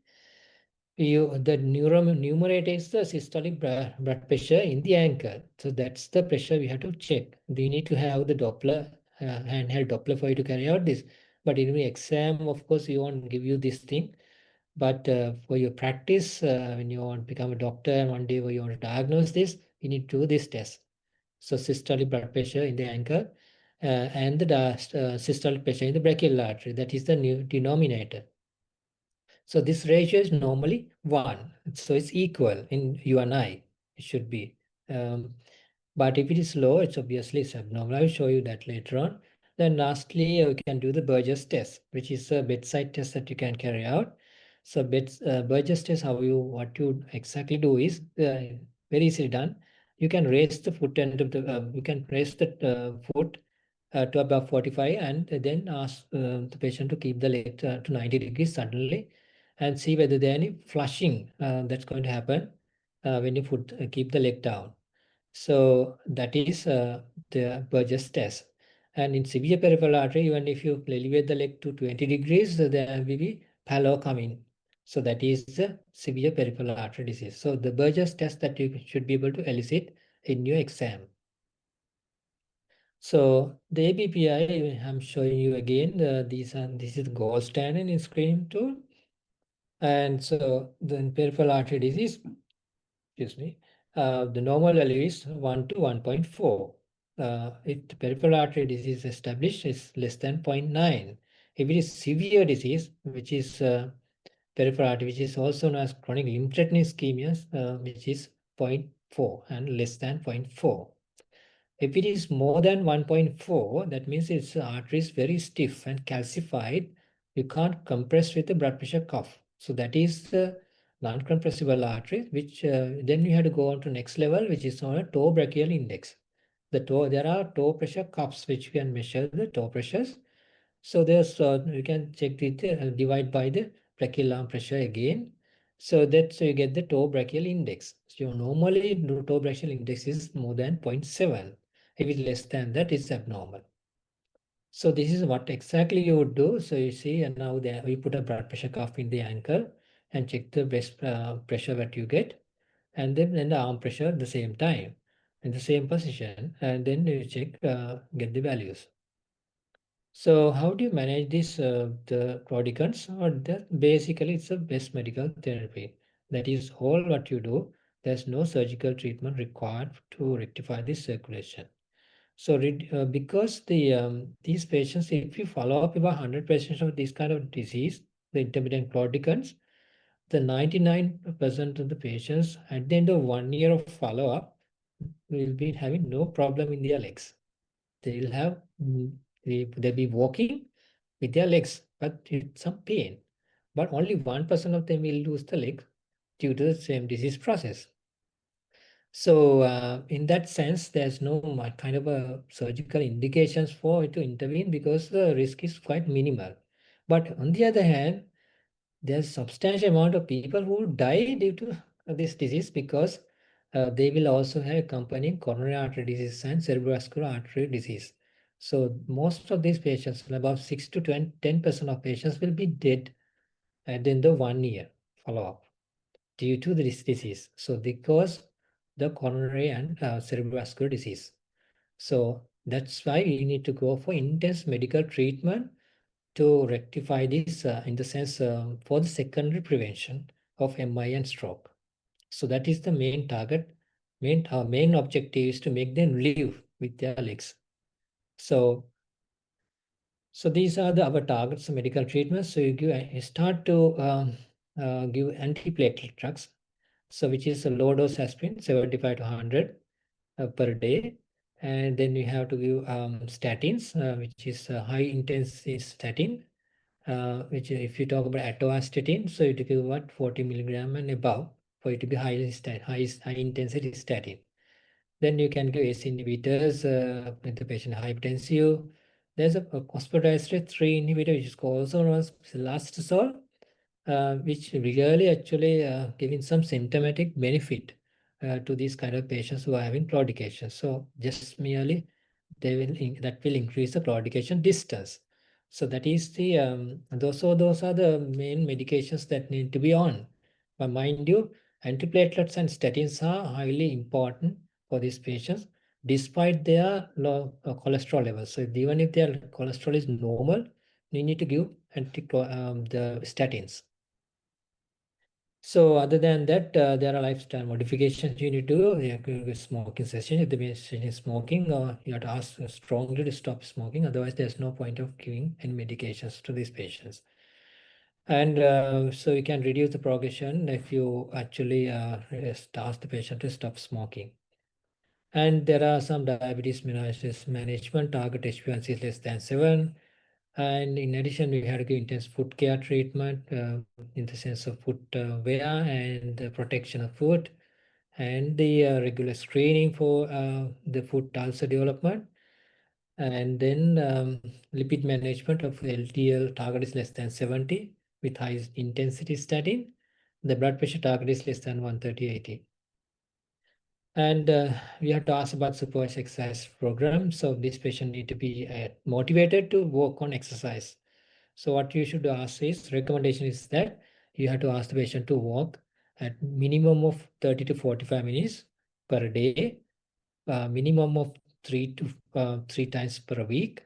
The numerator is the systolic blood pressure in the ankle. So that's the pressure we have to check. We need to have the Doppler, handheld Doppler for you to carry out this. But in the exam, of course, you won't give you this thing. But for your practice, when you want to become a doctor and one day when you want to diagnose this, you need to do this test. So systolic blood pressure in the ankle and the systolic pressure in the brachial artery. That is the new denominator. So this ratio is normally 1. So it's equal in you and I. It should be. But if it is low, it's obviously abnormal. I will show you that later on. Then lastly, you can do the Burgess test, which is a bedside test that you can carry out. So Burgess test, what you exactly do is very easily done. You can raise the foot end of the, you can raise the foot to about 45, and then ask the patient to keep the leg to 90 degrees suddenly, and see whether there any flushing that's going to happen when you keep the leg down. So that is the Burgess test. And in severe peripheral artery, even if you elevate the leg to 20 degrees, there will be pallor coming. So that is the severe peripheral artery disease. So the Burgess test that you should be able to elicit in your exam. So the ABPI, I'm showing you again, this is the gold standard in screening tool. And so the peripheral artery disease, excuse me, the normal value is 1 to 1.4. If the peripheral artery disease established, is less than 0.9. If it is severe disease, which is peripheral artery, which is also known as chronic limb-threatening ischemia, which is 0.4 and less than 0.4. If it is more than 1.4, that means its artery is very stiff and calcified. You can't compress with the blood pressure cuff. So that is the non-compressible artery, which then you have to go on to next level, which is on a toe brachial index. There are toe pressure cuffs which can measure the toe pressures. So there's you can check with divide by the brachial arm pressure again. So that you get the toe brachial index. So normally the toe brachial index is more than 0.7. If it's less than that, it's abnormal. So this is what exactly you would do. So you see, and now we put a blood pressure cuff in the ankle and check the breast pressure that you get, and then the arm pressure at the same time in the same position, and then you check get the values. So how do you manage this the claudicants? Or basically it's a best medical therapy. That is all what you do. There's no surgical treatment required to rectify this circulation. So because these patients, if you follow up about 100 patients of this kind of disease, the intermittent claudicants, the 99% of the patients at the end of 1 year of follow-up will be having no problem in their legs. They will have, they'll be walking with their legs, but with some pain. But only 1% of them will lose the leg due to the same disease process. So in that sense, there's no kind of a surgical indications for it to intervene because the risk is quite minimal. But on the other hand, there's substantial amount of people who die due to this disease because they will also have accompanying coronary artery disease and cerebrovascular artery disease. So most of these patients, about 6 to 10% of patients will be dead at the end of 1 year follow-up due to this disease. So because the coronary and cerebrovascular disease. So that's why we need to go for intense medical treatment to rectify this in the sense for the secondary prevention of MI and stroke. So that is the main target. Main objective is to make them live with their legs. So these are our targets of medical treatment. So you start to give antiplatelet drugs. So which is a low dose aspirin, 75 to 100 per day. And then you have to give statins, which is a high intensity statin, which if you talk about atorvastatin, so it will be what 40 milligram and above for it to be high intensity statin. Then you can give ACE inhibitors with the patient hypertensive. There's a phosphodiesterase 3 inhibitor, which is also known as silastazole, which really actually giving some symptomatic benefit to these kind of patients who are having claudication. So just merely that will increase the claudication distance. So that is the those are the main medications that need to be on. But mind you, antiplatelets and statins are highly important for these patients, despite their low cholesterol levels. So even if their cholesterol is normal, you need to give the statins. So other than that, there are lifestyle modifications you need to do. You have to do smoking cessation. If the patient is smoking, you have to ask strongly to stop smoking. Otherwise, there's no point of giving any medications to these patients. And so you can reduce the progression if you actually ask the patient to stop smoking. And there are some diabetes management target HbA1c is less than 7. And in addition, we had to give intense foot care treatment in the sense of foot wear and the protection of foot, and the regular screening for the foot ulcer development. And then lipid management of LDL target is less than 70 with high intensity statin. The blood pressure target is less than 130/80. And we have to ask about supervised exercise program. So this patient need to be motivated to work on exercise. So what you should ask is, recommendation is that you have to ask the patient to walk at minimum of 30 to 45 minutes per day, minimum of 3 times per week.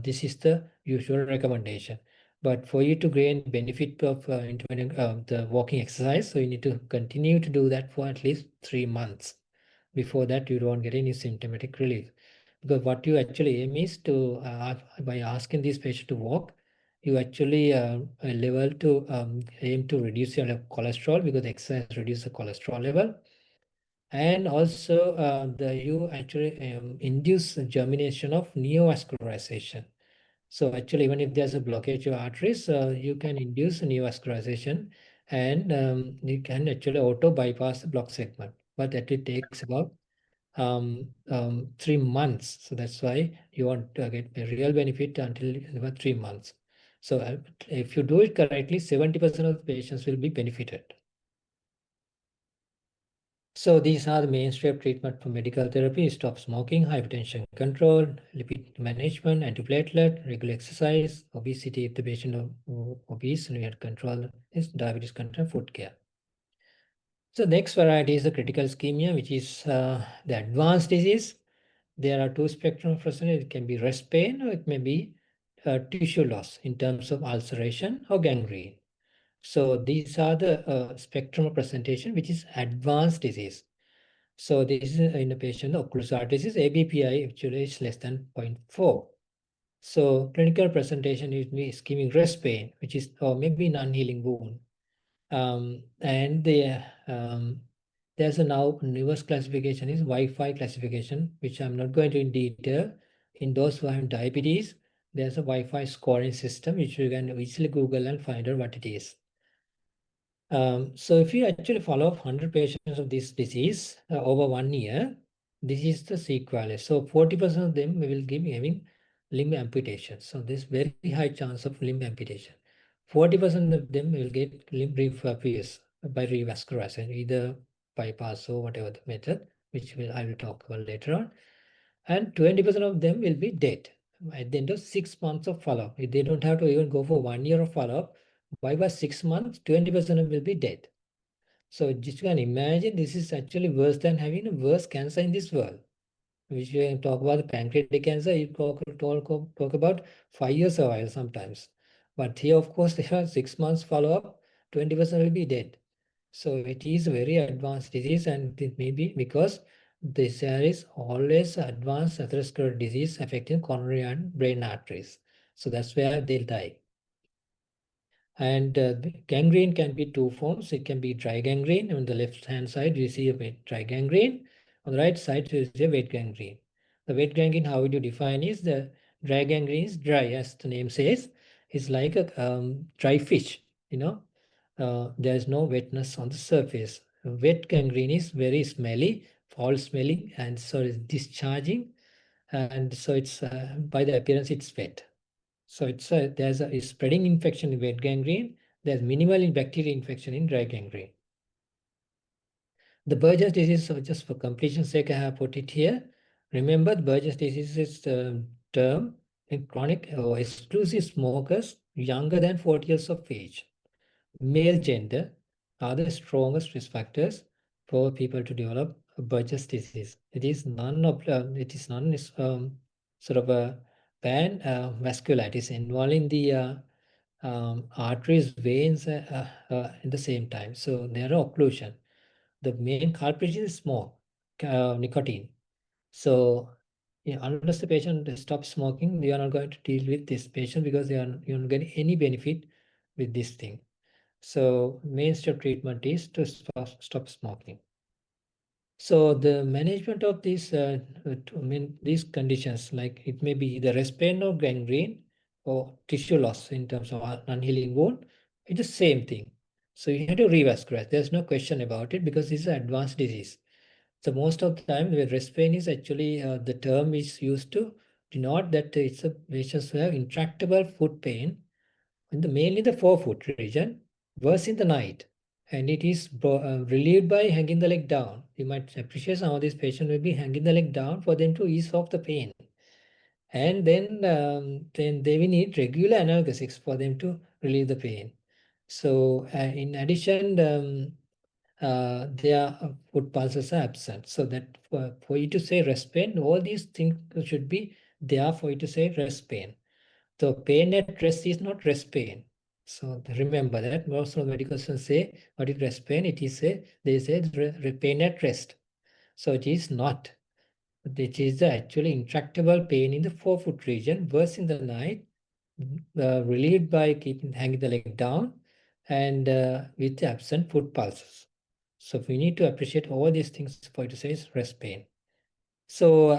This is the usual recommendation. But for you to gain benefit of the walking exercise, so you need to continue to do that for at least 3 months. Before that, you don't get any symptomatic relief. Because what you actually aim is to, by asking this patient to walk, you actually aim to reduce your cholesterol, because exercise reduces the cholesterol level. And also you actually induce the germination of neovascularization. So actually, even if there's a blockage of arteries, you can induce neovascularization, and you can actually auto bypass the block segment. But that it takes about 3 months. So that's why you want to get a real benefit until about 3 months. So if you do it correctly, 70% of the patients will be benefited. So these are the mainstream treatment for medical therapy: stop smoking, hypertension control, lipid management, antiplatelet, regular exercise, obesity if the patient is obese, and we have to control is diabetes control, food care. So next variety is the critical ischemia, which is the advanced disease. There are two spectrums present. It can be rest pain, or it may be tissue loss in terms of ulceration or gangrene. So these are the spectrum of presentation, which is advanced disease. So this is in a patient occlusive heart disease, ABPI actually is less than 0.4. So clinical presentation is ischemic rest pain, which is or maybe non-healing wound. And there's a now newest classification is Wi-Fi classification, which I'm not going to in detail. In those who have diabetes, there's a Wi-Fi scoring system, which you can easily Google and find out what it is. So if you actually follow up 100 patients of this disease over 1 year, this is the sequelae. So 40% of them will give having limb amputation. So there's very high chance of limb amputation. 40% of them will get limb repurpose by revascularization, either bypass or whatever the method, which I will talk about later on. And 20% of them will be dead at the end of 6 months of follow-up. If they don't have to even go for 1 year of follow-up, by 6 months, 20% will be dead. So just you can imagine, this is actually worse than having a worse cancer in this world. Which you can talk about the pancreatic cancer, you talk about 5 years survival sometimes. But here, of course, there are 6 months follow-up, 20% will be dead. So it is a very advanced disease, and it may be because there is always advanced atherosclerotic disease affecting coronary and brain arteries. So that's where they'll die. And gangrene can be two forms. It can be dry gangrene. On the left-hand side, you see a dry gangrene. On the right side, you see a wet gangrene. The wet gangrene, how would you define is the dry gangrene is dry, as the name says. It's like a dry fish, there's no wetness on the surface. Wet gangrene is very smelly, foul smelling, and so it's discharging. And so it's by the appearance, it's wet. So there's a spreading infection in wet gangrene. There's minimal bacterial infection in dry gangrene. The Burgess disease, so just for completion's sake, I have put it here. Remember, the Burgess disease is the term in chronic or exclusive smokers younger than 40 years of age. Male gender are the strongest risk factors for people to develop Burgess disease. It is sort of a vasculitis involving the arteries, veins in the same time. So there are occlusion. The main culprit is smoke, nicotine. So unless the patient stops smoking, we are not going to deal with this patient because you're not getting any benefit with this thing. So mainstream treatment is to stop smoking. So the management of these these conditions, like it may be the rest pain or gangrene or tissue loss in terms of non-healing wound, it's the same thing. So you have to revascularize. There's no question about it because this is an advanced disease. So most of the time, the rest pain is actually the term is used to denote that it's a patients who have intractable foot pain mainly the forefoot region, worse in the night, and it is relieved by hanging the leg down. You might appreciate some of these patients will be hanging the leg down for them to ease off the pain, and then they will need regular analgesics for them to relieve the pain. So in addition, their foot pulses are absent. So that for you to say rest pain, all these things should be there for you to say rest pain. So pain at rest is not rest pain. So remember that most of medical students say, what is rest pain? It is they say pain at rest. So it is not. It is actually intractable pain in the forefoot region, worse in the night, relieved by hanging the leg down and with absent foot pulses. So we need to appreciate all these things for it to say is rest pain. So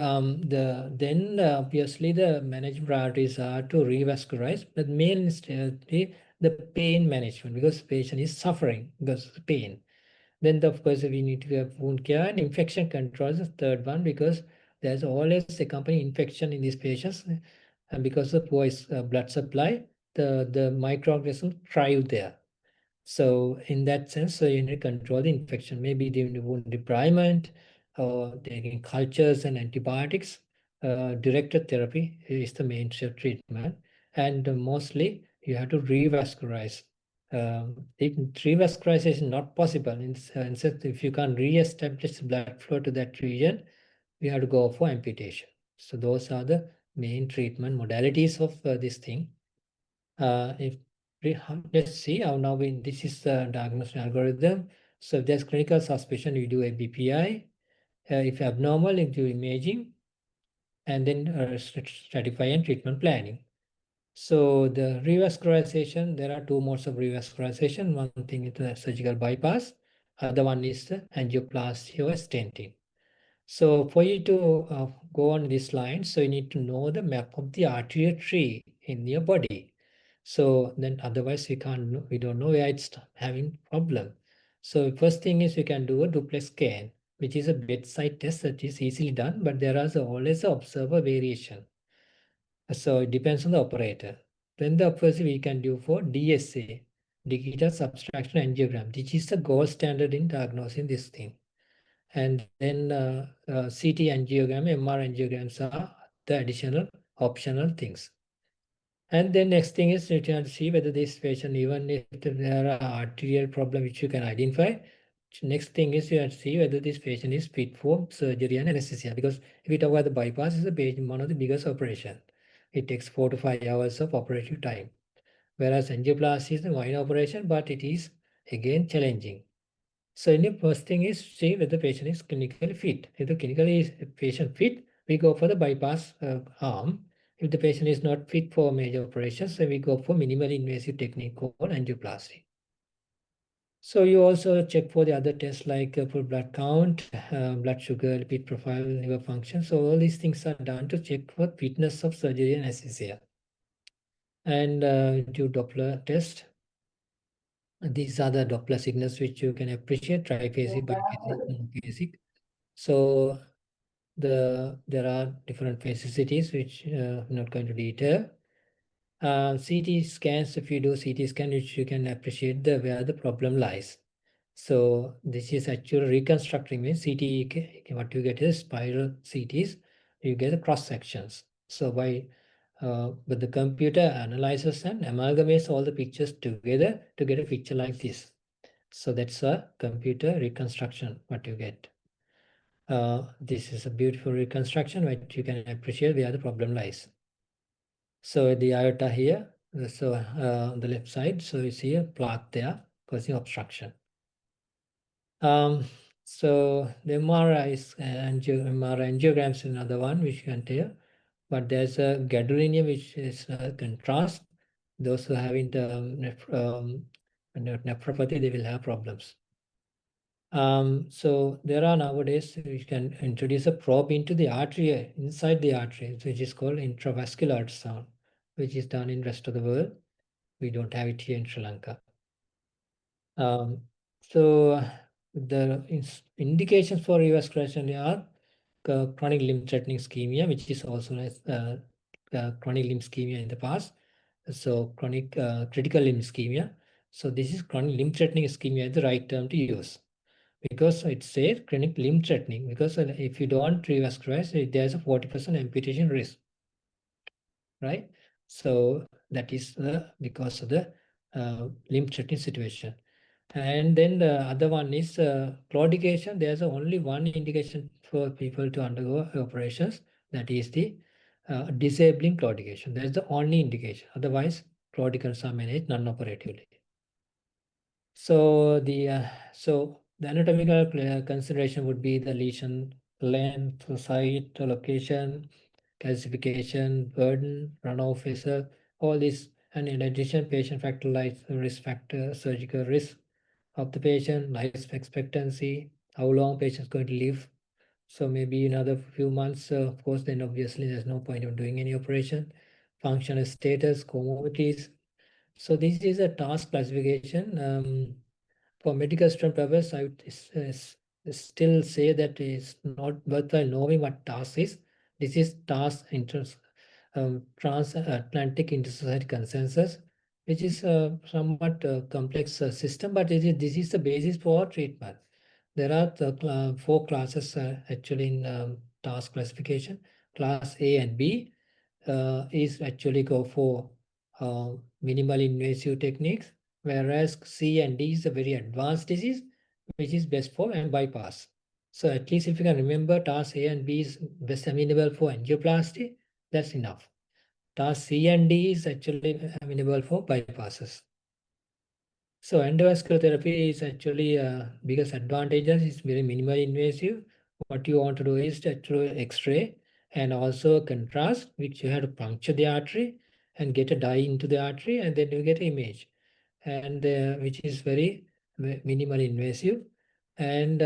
then obviously the management priorities are to revascularize, but mainly the pain management because the patient is suffering because of the pain. Then of course we need to have wound care and infection control is the third one because there's always accompanying infection in these patients, and because of poor blood supply, the microorganisms thrive there. So in that sense, so you need to control the infection, maybe the wound debridement or taking cultures and antibiotics. Directed therapy is the main treatment, and mostly you have to revascularize. Revascularization is not possible. If you can't re-establish blood flow to that region, we have to go for amputation. So those are the main treatment modalities of this thing. Let's see how now this is the diagnostic algorithm. So if there's clinical suspicion, we do a BPI. If abnormal, we do imaging, and then stratify and treatment planning. So the revascularization, there are two modes of revascularization. One thing is the surgical bypass, other one is the angioplasty or stenting. So for you to go on this line, so you need to know the map of the arterial tree in your body. So then otherwise we don't know where it's having problem. So first thing is you can do a duplex scan, which is a bedside test that is easily done, but there is always an observer variation. So it depends on the operator. Then the first we can do for DSA, digital subtraction angiogram, which is the gold standard in diagnosing this thing. And then CT angiogram, MR angiograms are the additional optional things. And then next thing is you can see whether this patient, even if there are arterial problem which you can identify, next thing is you have to see whether this patient is fit for surgery and anesthesia. Because if we talk about the bypass, is one of the biggest operation. It takes 4 to 5 hours of operative time. Whereas angioplasty is a minor operation, but it is again challenging. So the first thing is see whether the patient is clinically fit. If the clinically patient fit, we go for the bypass arm. If the patient is not fit for major operations, then we go for minimally invasive technique called angioplasty. So you also check for the other tests like full blood count, blood sugar, lipid profile, liver function. So all these things are done to check for fitness of surgery and anesthesia. And do Doppler test. These are the Doppler signals which you can appreciate, triphasic, biphasic, monophasic. So there are different phasicities which I'm not going to detail. CT scans, if you do CT scan, which you can appreciate where the problem lies. So this is actually reconstructing means CT, what you get is spiral CTs, you get the cross sections. So but the computer analyzes and amalgamates all the pictures together to get a picture like this. So that's a computer reconstruction, what you get. This is a beautiful reconstruction which you can appreciate where the problem lies. So the aorta here, so on the left side, so you see a plaque there causing obstruction. So the MRI angiograms is another one which you can tell, but there's a gadolinium which is contrast. Those who have nephropathy, they will have problems. So there are nowadays we can introduce a probe into the artery, inside the artery, which is called intravascular ultrasound, which is done in rest of the world. We don't have it here in Sri Lanka. So the indications for revascularization are chronic limb-threatening ischemia, which is also as chronic limb ischemia in the past. So chronic critical limb ischemia. So this is chronic limb-threatening ischemia is the right term to use, because it says chronic limb-threatening, because if you don't revascularize, there's a 40% amputation risk, right? So that is because of the limb-threatening situation. And then the other one is claudication. There's only one indication for people to undergo operations, that is the disabling claudication. That's the only indication. Otherwise, claudications are managed non-operatively. So the anatomical consideration would be the lesion length, site, location, calcification, burden, runoff vessel, all this. And in addition, patient factor, life risk factor, surgical risk of the patient, life expectancy, how long patient is going to live. So maybe another few months, of course, then obviously there's no point of doing any operation. Functional status, comorbidities. So this is a task classification. For medical student purpose, I would still say that it's not worthwhile knowing what task is. This is task transatlantic intersociety consensus, which is a somewhat complex system, but this is the basis for treatment. There are the, 4 classes actually in task classification. Class A and B is actually go for minimal invasive techniques, whereas C and D is a very advanced disease, which is best for bypass. So at least if you can remember, task A and B is best amenable for angioplasty, that's enough. Task C and D is actually amenable for bypasses. So endovascular therapy is actually biggest advantages is very minimal invasive. What you want to do is to actually X-ray and also contrast, which you have to puncture the artery and get a dye into the artery, and then you get an image, and which is very minimal invasive. And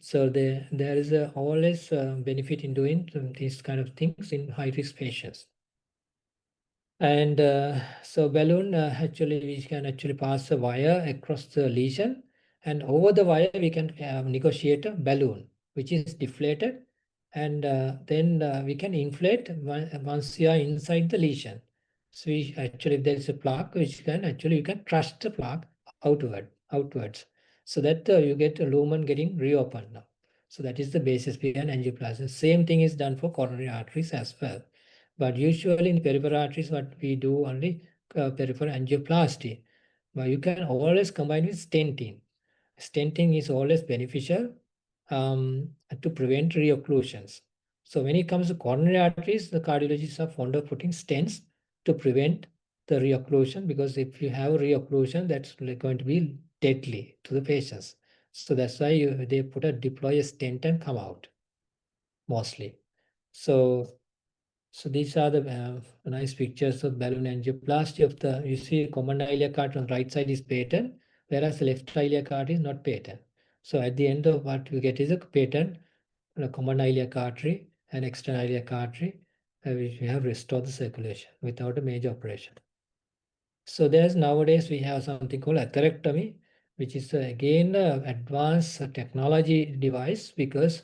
so there is always benefit in doing these kind of things in high-risk patients. And so balloon actually we can actually pass a wire across the lesion, and over the wire we can negotiate a balloon which is deflated, and then we can inflate once you are inside the lesion. So we actually, if there is a plaque, which can actually you can thrust the plaque outwards, so that you get a lumen getting reopened now. So that is the basis behind angioplasty. Same thing is done for coronary arteries as well. But usually in peripheral arteries, what we do only peripheral angioplasty. But you can always combine with stenting. Stenting is always beneficial to prevent reocclusions. So when it comes to coronary arteries, the cardiologists are fond of putting stents to prevent the reocclusion, because if you have reocclusion, that's going to be deadly to the patients. So that's why they deploy a stent and come out mostly. So these are the nice pictures of balloon angioplasty of the, you see common iliac artery on the right side is patent, whereas the left iliac artery is not patent. So at the end of what you get is a patent, a common iliac artery and external iliac artery, which we have restored the circulation without a major operation. So there's nowadays we have something called atherectomy, which is again advanced technology device, because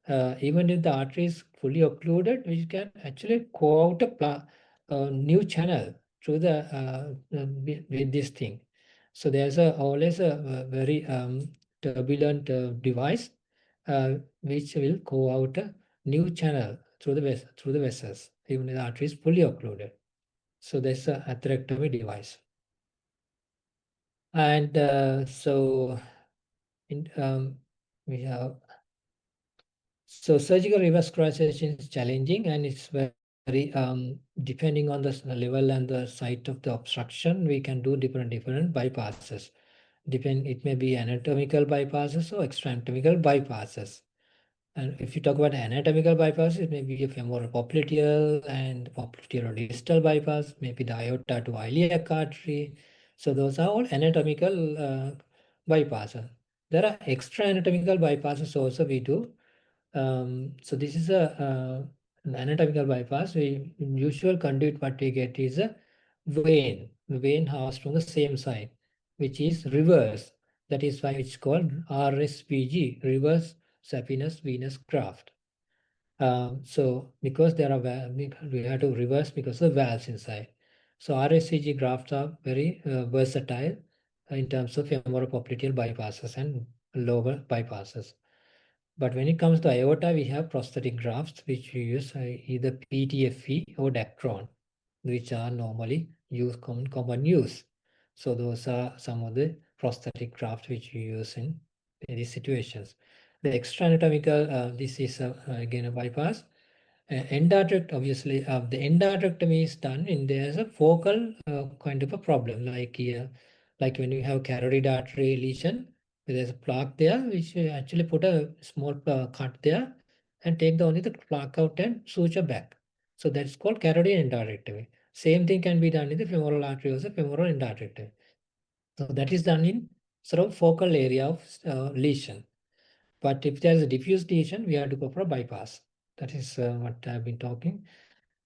even if the artery is fully occluded, we can actually go out a new channel through the with this thing. So there's always a very turbulent device which will go out a new channel through the vessels, even if the artery is fully occluded. So there's a atherectomy device. And we have, so surgical revascularization is challenging, and it's very depending on the level and the site of the obstruction, we can do different bypasses. It may be anatomical bypasses or extra-anatomical bypasses. And if you talk about anatomical bypass, it may be a femoral popliteal and popliteal distal bypass, maybe the aorta to iliac artery. So those are all anatomical bypasses. There are extra anatomical bypasses also we do. So this is an anatomical bypass. Usual conduit what we get is a vein housed from the same side, which is reverse. That is why it's called RSVG, reverse saphenous venous graft. So because there are we have to reverse because of valves inside. So RSCG grafts are very versatile in terms of femoropopliteal bypasses and lower bypasses. But when it comes to aorta, we have prosthetic grafts which we use either PTFE or Dacron, which are normally common use. So those are some of the prosthetic grafts which we use in these situations. The extra anatomical, this is again a bypass. Endarterectomy, obviously, the endarterectomy is done in there's a focal kind of a problem, like here, like when you have carotid artery lesion, there's a plaque there, which you actually put a small cut there and take only the plaque out and suture back. So that's called carotid endarterectomy. Same thing can be done in the femoral artery, also femoral endarterectomy. So that is done in sort of focal area of lesion. But if there's a diffuse lesion, we have to go for a bypass. That is what I've been talking.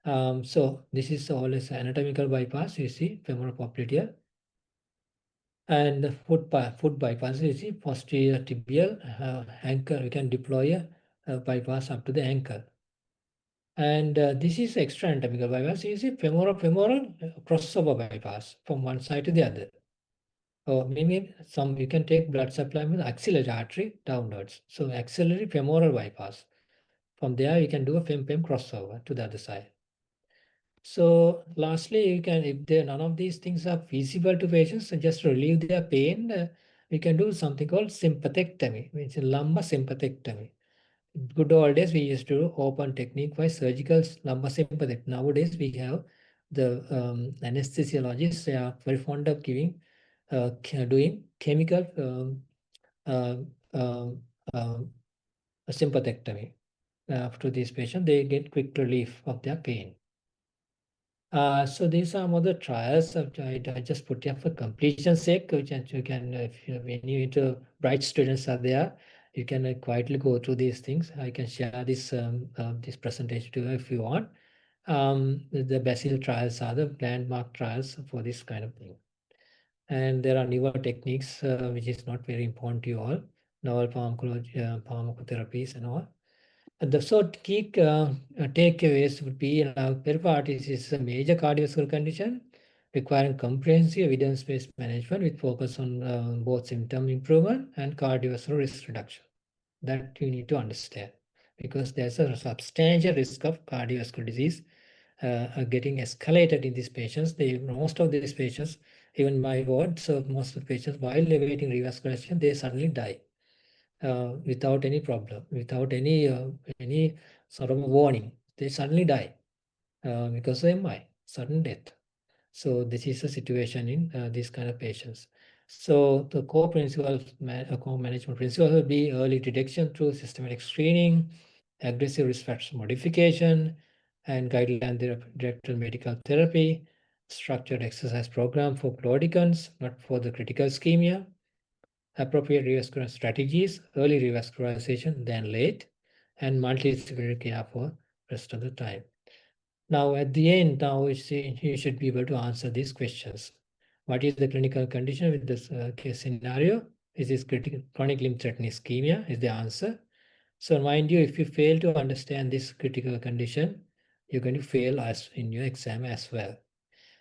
So this is always anatomical bypass, you see, femoral popliteal. And the foot bypass, you see, posterior tibial ankle, we can deploy a bypass up to the ankle. And this is extra anatomical bypass, you see, femoral crossover bypass from one side to the other. Or maybe you can take blood supply with axillary artery downwards. So axillary femoral bypass. From there, you can do a fem-pem crossover to the other side. So lastly, you can, if none of these things are feasible to patients, just relieve their pain, we can do something called sympathectomy, which is lumbar sympathectomy. Good old days, we used to do open technique by surgical lumbar sympathectomy. Nowadays, we have the anesthesiologists, they are very fond of doing chemical sympathectomy. After these patients, they get quick relief of their pain. So these are some of the trials I just put here for completion's sake, which you can, if any bright students are there, you can quietly go through these things. I can share this this presentation to you if you want. The Basil trials are the landmark trials for this kind of thing. And there are newer techniques which is not very important to you all, novel pharmacotherapies and all. The key takeaways would be pericarditis is a major cardiovascular condition requiring comprehensive evidence-based management with focus on both symptom improvement and cardiovascular risk reduction. That you need to understand because there's a substantial risk of cardiovascular disease getting escalated in these patients. Most of these patients, even my ward, so most of the patients, while awaiting revascularization, they suddenly die. Without any problem, without any sort of warning, they suddenly die because of MI, sudden death. So this is the situation in these kind of patients. So the core principles, core management principles will be early detection through systematic screening, aggressive risk factor modification, and guideline-directed medical therapy, structured exercise program for claudicants, not for the critical ischemia, appropriate revascular strategies, early revascularization, then late, and multidisciplinary care for rest of the time. Now, at the end, you should be able to answer these questions. What is the clinical condition with this case scenario? Is this chronic limb-threatening ischemia? Is the answer. So mind you, if you fail to understand this critical condition, you're going to fail in your exam as well.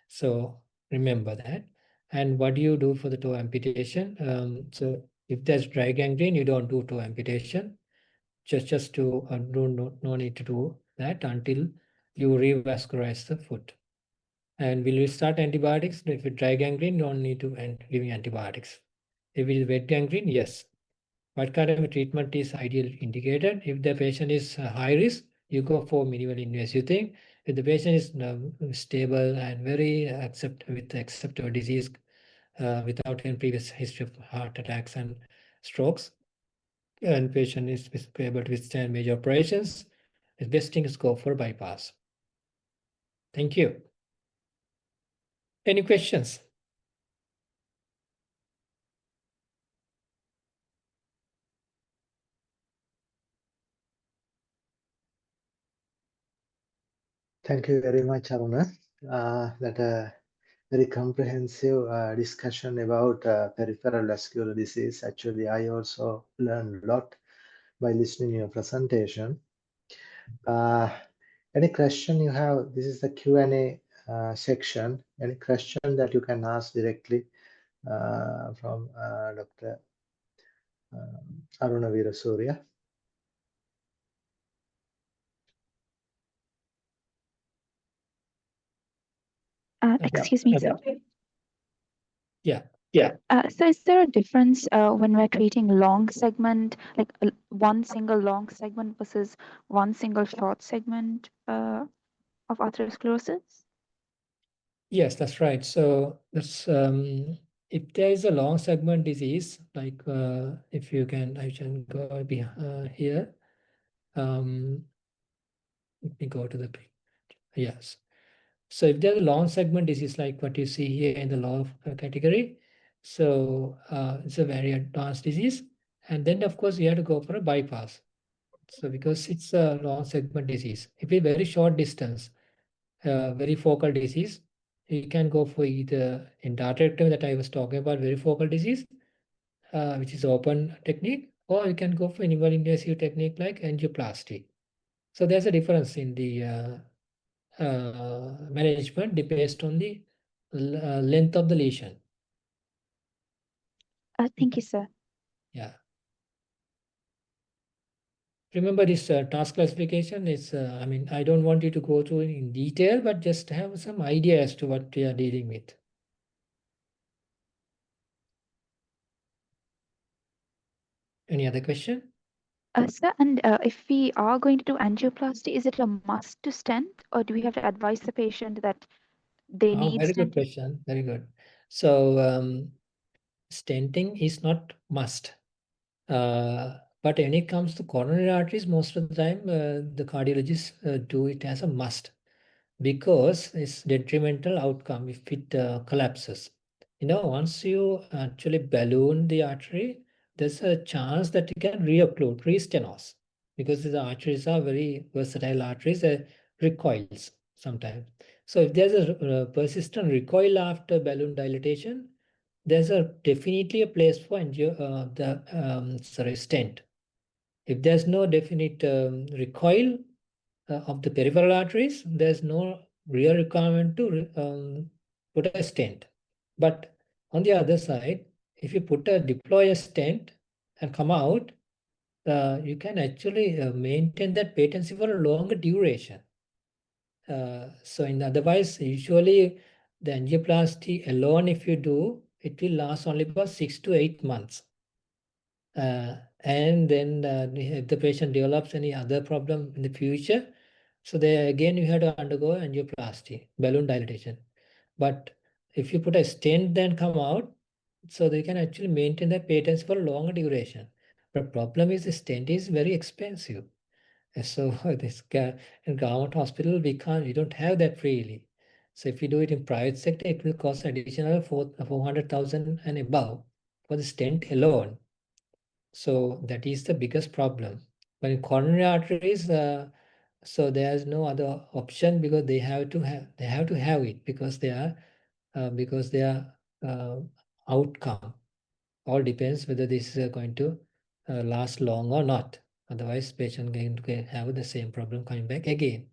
So remember that. And what do you do for the toe amputation? So if there's dry gangrene, you don't do toe amputation. Just to no need to do that until you revascularize the foot. And will we start antibiotics? If it's dry gangrene, you don't need to giving antibiotics. If it is wet gangrene, yes. What kind of treatment is ideally indicated? If the patient is high risk, you go for minimal invasive thing. If the patient is stable and very acceptable disease without any previous history of heart attacks and strokes, and patient is able to withstand major operations, the best thing is go for bypass. Thank you. Any questions? Thank you very much, Aruna. That very comprehensive discussion about peripheral vascular disease. Actually, I also learned a lot by listening to your presentation. Any question you have? This is the Q&A section. Any question that you can ask directly from Dr. Aruna Weerasooriya? Excuse me, sir. Yeah. So is there a difference when we're treating long segment, like one single long segment versus one single short segment of atherosclerosis? Yes, that's right. So that's if there is a long segment disease, like if you can, I can go here. Let me go to the yes. So if there's a long segment disease like what you see here in the low category, so it's a very advanced disease, and then of course you have to go for a bypass. So because it's a long segment disease, if it's very short distance, very focal disease, you can go for either endarterectomy that I was talking about, very focal disease, which is open technique, or you can go for minimal invasive technique like angioplasty. So there's a difference in the management based on the length of the lesion. Thank you, sir. Yeah. Remember this task classification is, I mean, I don't want you to go through in detail, but just have some idea as to what we are dealing with. Any other question? Sir, and if we are going to do angioplasty, is it a must to stent, or do we have to advise the patient that they need Very good stenting? question. Very good. So stenting is not must. But when it comes to coronary arteries, most of the time the cardiologists do it as a must because it's detrimental outcome if it collapses. You know, once you actually balloon the artery, there's a chance that you can re-occlude, re-stenose, because the arteries are very versatile arteries, recoils sometimes. So if there's a persistent recoil after balloon dilatation, there's definitely a place for stent. If there's no definite recoil of the peripheral arteries, there's no real requirement to put a stent. But on the other side, if you deploy a stent and come out, you can actually maintain that patency for a longer duration. So otherwise, usually the angioplasty alone, if you do, it will last only about 6 to 8 months. And then if the patient develops any other problem in the future, so there again you have to undergo angioplasty, balloon dilatation. But if you put a stent then come out, so they can actually maintain the patency for a longer duration. But problem is the stent is very expensive. So this in government hospital we don't have that freely. So if you do it in private sector, it will cost additional 400,000 and above for the stent alone. So that is the biggest problem. But in coronary arteries, so there's no other option because they have to have it because their outcome all depends whether this is going to last long or not. Otherwise, patient going to have the same problem coming back again.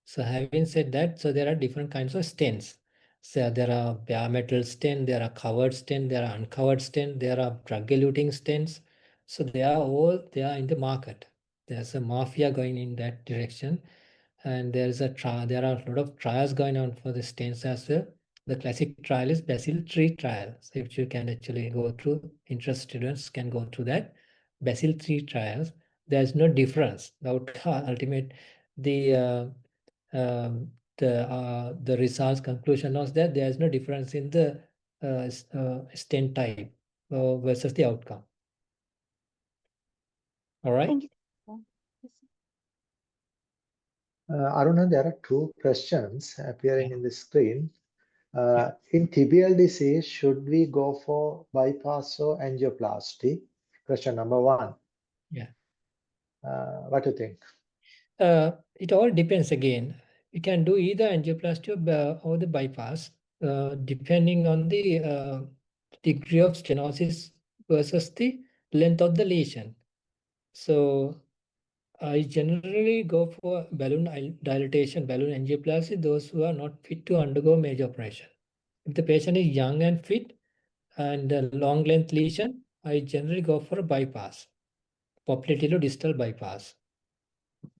So having said that, so there are different kinds of stents. So there are bare metal stent, there are covered stent, there are uncovered stent, there are drug-eluting stents. So they are in the market. There's a mafia going in that direction, and there are a lot of trials going on for the stents as well. The classic trial is Basil-3 trial. So if you can actually go through, interested students can go through that Basil-3 trials. There's no difference. The results conclusion was that there is no difference in the stent type versus the outcome. All right. Thank you, sir. Yes, sir. Aruna, there are two questions appearing in the screen. In tibial disease, should we go for bypass or angioplasty? Question number one. Yeah. What do you think? It all depends again. You can do either angioplasty or the bypass. depending on the degree of stenosis versus the length of the lesion. So I generally go for balloon dilatation, balloon angioplasty, those who are not fit to undergo major operation. If the patient is young and fit and a long length lesion, I generally go for a bypass, popliteal bypass.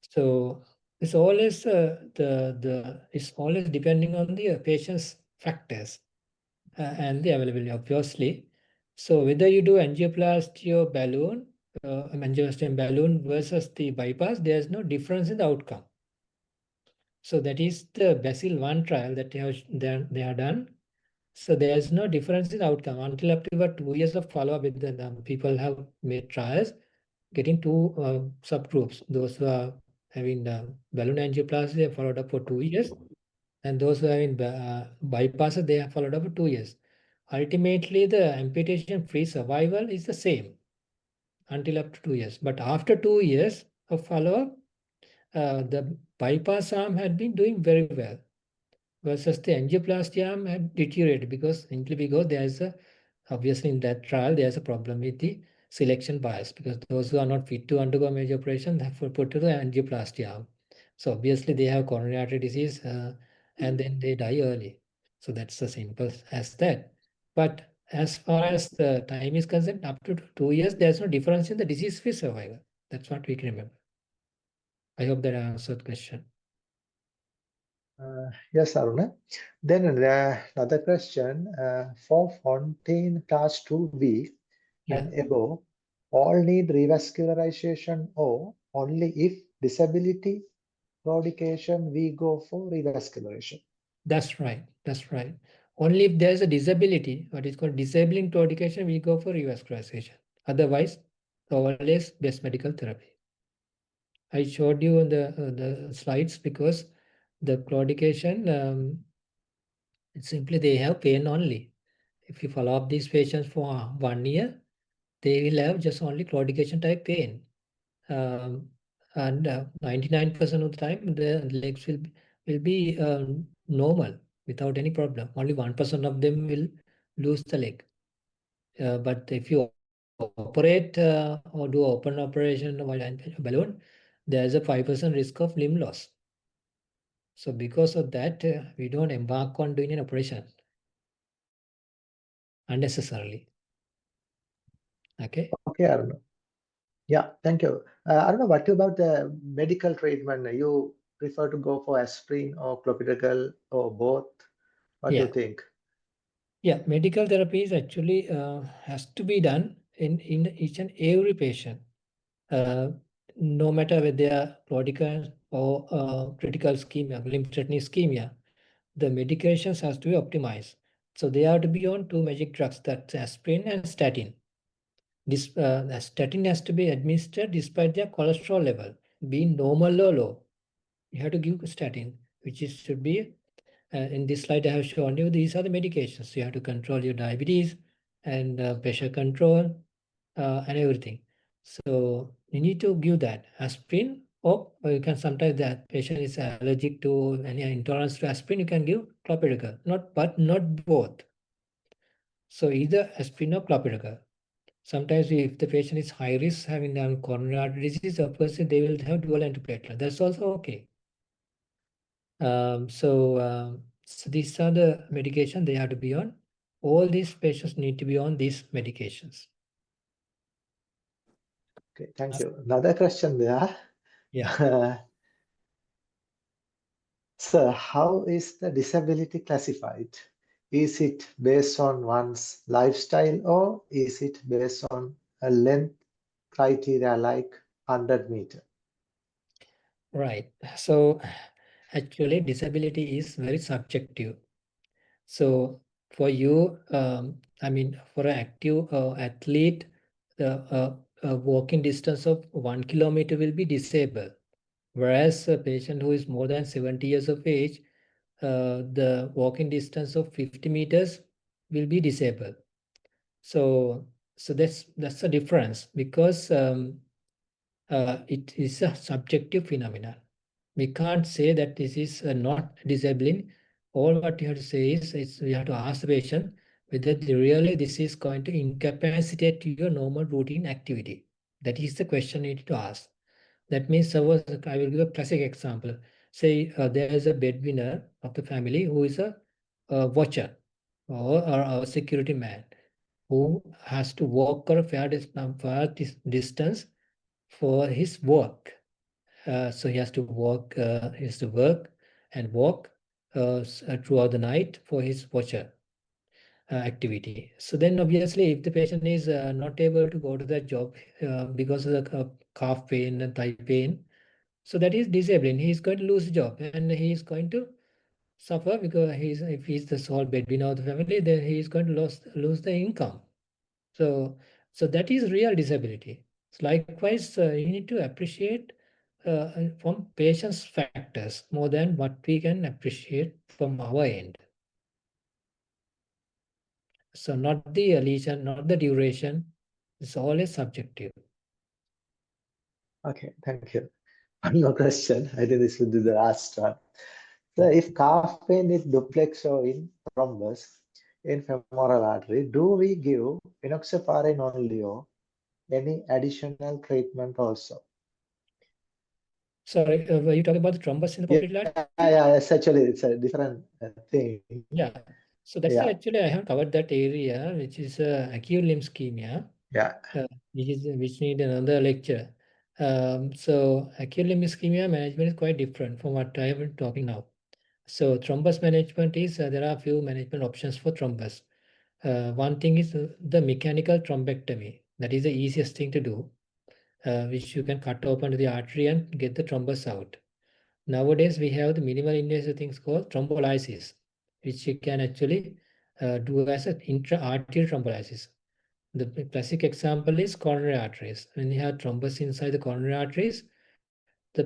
So it's always it's always depending on the patient's factors and the availability, obviously. So whether you do angioplasty or balloon, angioplasty and balloon versus the bypass, there's no difference in the outcome. So that is the Basil 1 trial that they have done. So there's no difference in outcome until up to about 2 years of follow-up with the people have made trials, getting two subgroups. Those who are having balloon angioplasty, they are followed up for 2 years. And those who are having bypass, they are followed up for 2 years. Ultimately, the amputation-free survival is the same until up to 2 years. But after 2 years of follow-up, the bypass arm had been doing very well, versus the angioplasty arm had deteriorated simply because there is obviously in that trial there's a problem with the selection bias, because those who are not fit to undergo major operation have put to the angioplasty arm. So obviously they have coronary artery disease and then they die early. So that's as simple as that. But as far as the time is concerned, up to 2 years, there's no difference in the disease-free survival. That's what we can remember. I hope that answered the question. Yes, Aruna. Then another question. For Fontaine class 2B and above, all need revascularization, or only if disability claudication we go for revascularization? That's right. That's right. Only if there's a disability, what is called disabling claudication, we go for revascularization. Otherwise, always best medical therapy. I showed you on the slides because the claudication, simply they have pain only. If you follow up these patients for 1 year, they will have just only claudication type pain. And 99% of the time, the legs will be normal without any problem. Only 1% of them will lose the leg. But if you operate or do open operation while balloon, there is a 5% risk of limb loss. So because of that, we don't embark on doing an operation unnecessarily. Okay. Okay, Aruna. Yeah, thank you. Aruna, what about the medical treatment? You prefer to go for aspirin or clopidogrel or both? What do you think? Yeah, medical therapy is actually has to be done in each and every patient, no matter whether they are claudical or critical ischemia, limb-threatening ischemia. The medications has to be optimized. So they have to be on two magic drugs, that's aspirin and statin. This statin has to be administered despite their cholesterol level being normal or low. You have to give statin, which should be in this slide I have shown you. These are the medications. You have to control your diabetes and pressure control and everything. So you need to give that aspirin, or you can sometimes that patient is allergic to any intolerance to aspirin, you can give clopidogrel, but not both. So either aspirin or clopidogrel. Sometimes if the patient is high risk having coronary artery disease, of course they will have dual antiplatelet. That's also okay. So these are the medication they have to be on. All these patients need to be on these medications. Okay, thank you. Another question there. Yeah. So how is the disability classified? Is it based on one's lifestyle, or is it based on a length criteria like 100 meter? Right. So actually disability is very subjective. So for you, I mean, for an active athlete, the walking distance of 1 kilometer will be disabled. Whereas a patient who is more than 70 years of age, the walking distance of 50 meters will be disabled. So that's a difference, because it is a subjective phenomenon. We can't say that this is not disabling all what you have to say is you have to ask the patient whether really this is going to incapacitate your normal routine activity. That is the question you need to ask. That means, suppose I will give a classic example. Say there is a breadwinner of the family who is a watcher or a security man who has to walk a fair distance for his work. So he has to walk, he has to work and walk throughout the night for his watcher activity. So then obviously if the patient is not able to go to that job because of the calf pain and thigh pain, so that is disabling. He is going to lose the job and he is going to suffer because if he's the sole breadwinner of the family, then he is going to lose the income. So that is real disability. So likewise, you need to appreciate from patient's factors more than what we can appreciate from our end. So not the lesion, not the duration. It's always subjective. Okay, thank you. One more question. I think this will be the last one. So if calf pain is duplex or in thrombus in femoral artery, do we give enoxaparin only or any additional treatment also? Sorry, were you talking about the thrombus in the popliteal artery? Yeah, it's actually it's a different thing. Yeah. So that's actually I have covered that area, which is acute limb ischemia. Yeah. Which need another lecture. So acute limb ischemia management is quite different from what I am talking now. So thrombus management is there are a few management options for thrombus. One thing is the mechanical thrombectomy. That is the easiest thing to do, which you can cut open to the artery and get the thrombus out. Nowadays, we have the minimal invasive things called thrombolysis, which you can actually do as an intra-arterial thrombolysis. The classic example is coronary arteries. When you have thrombus inside the coronary arteries, the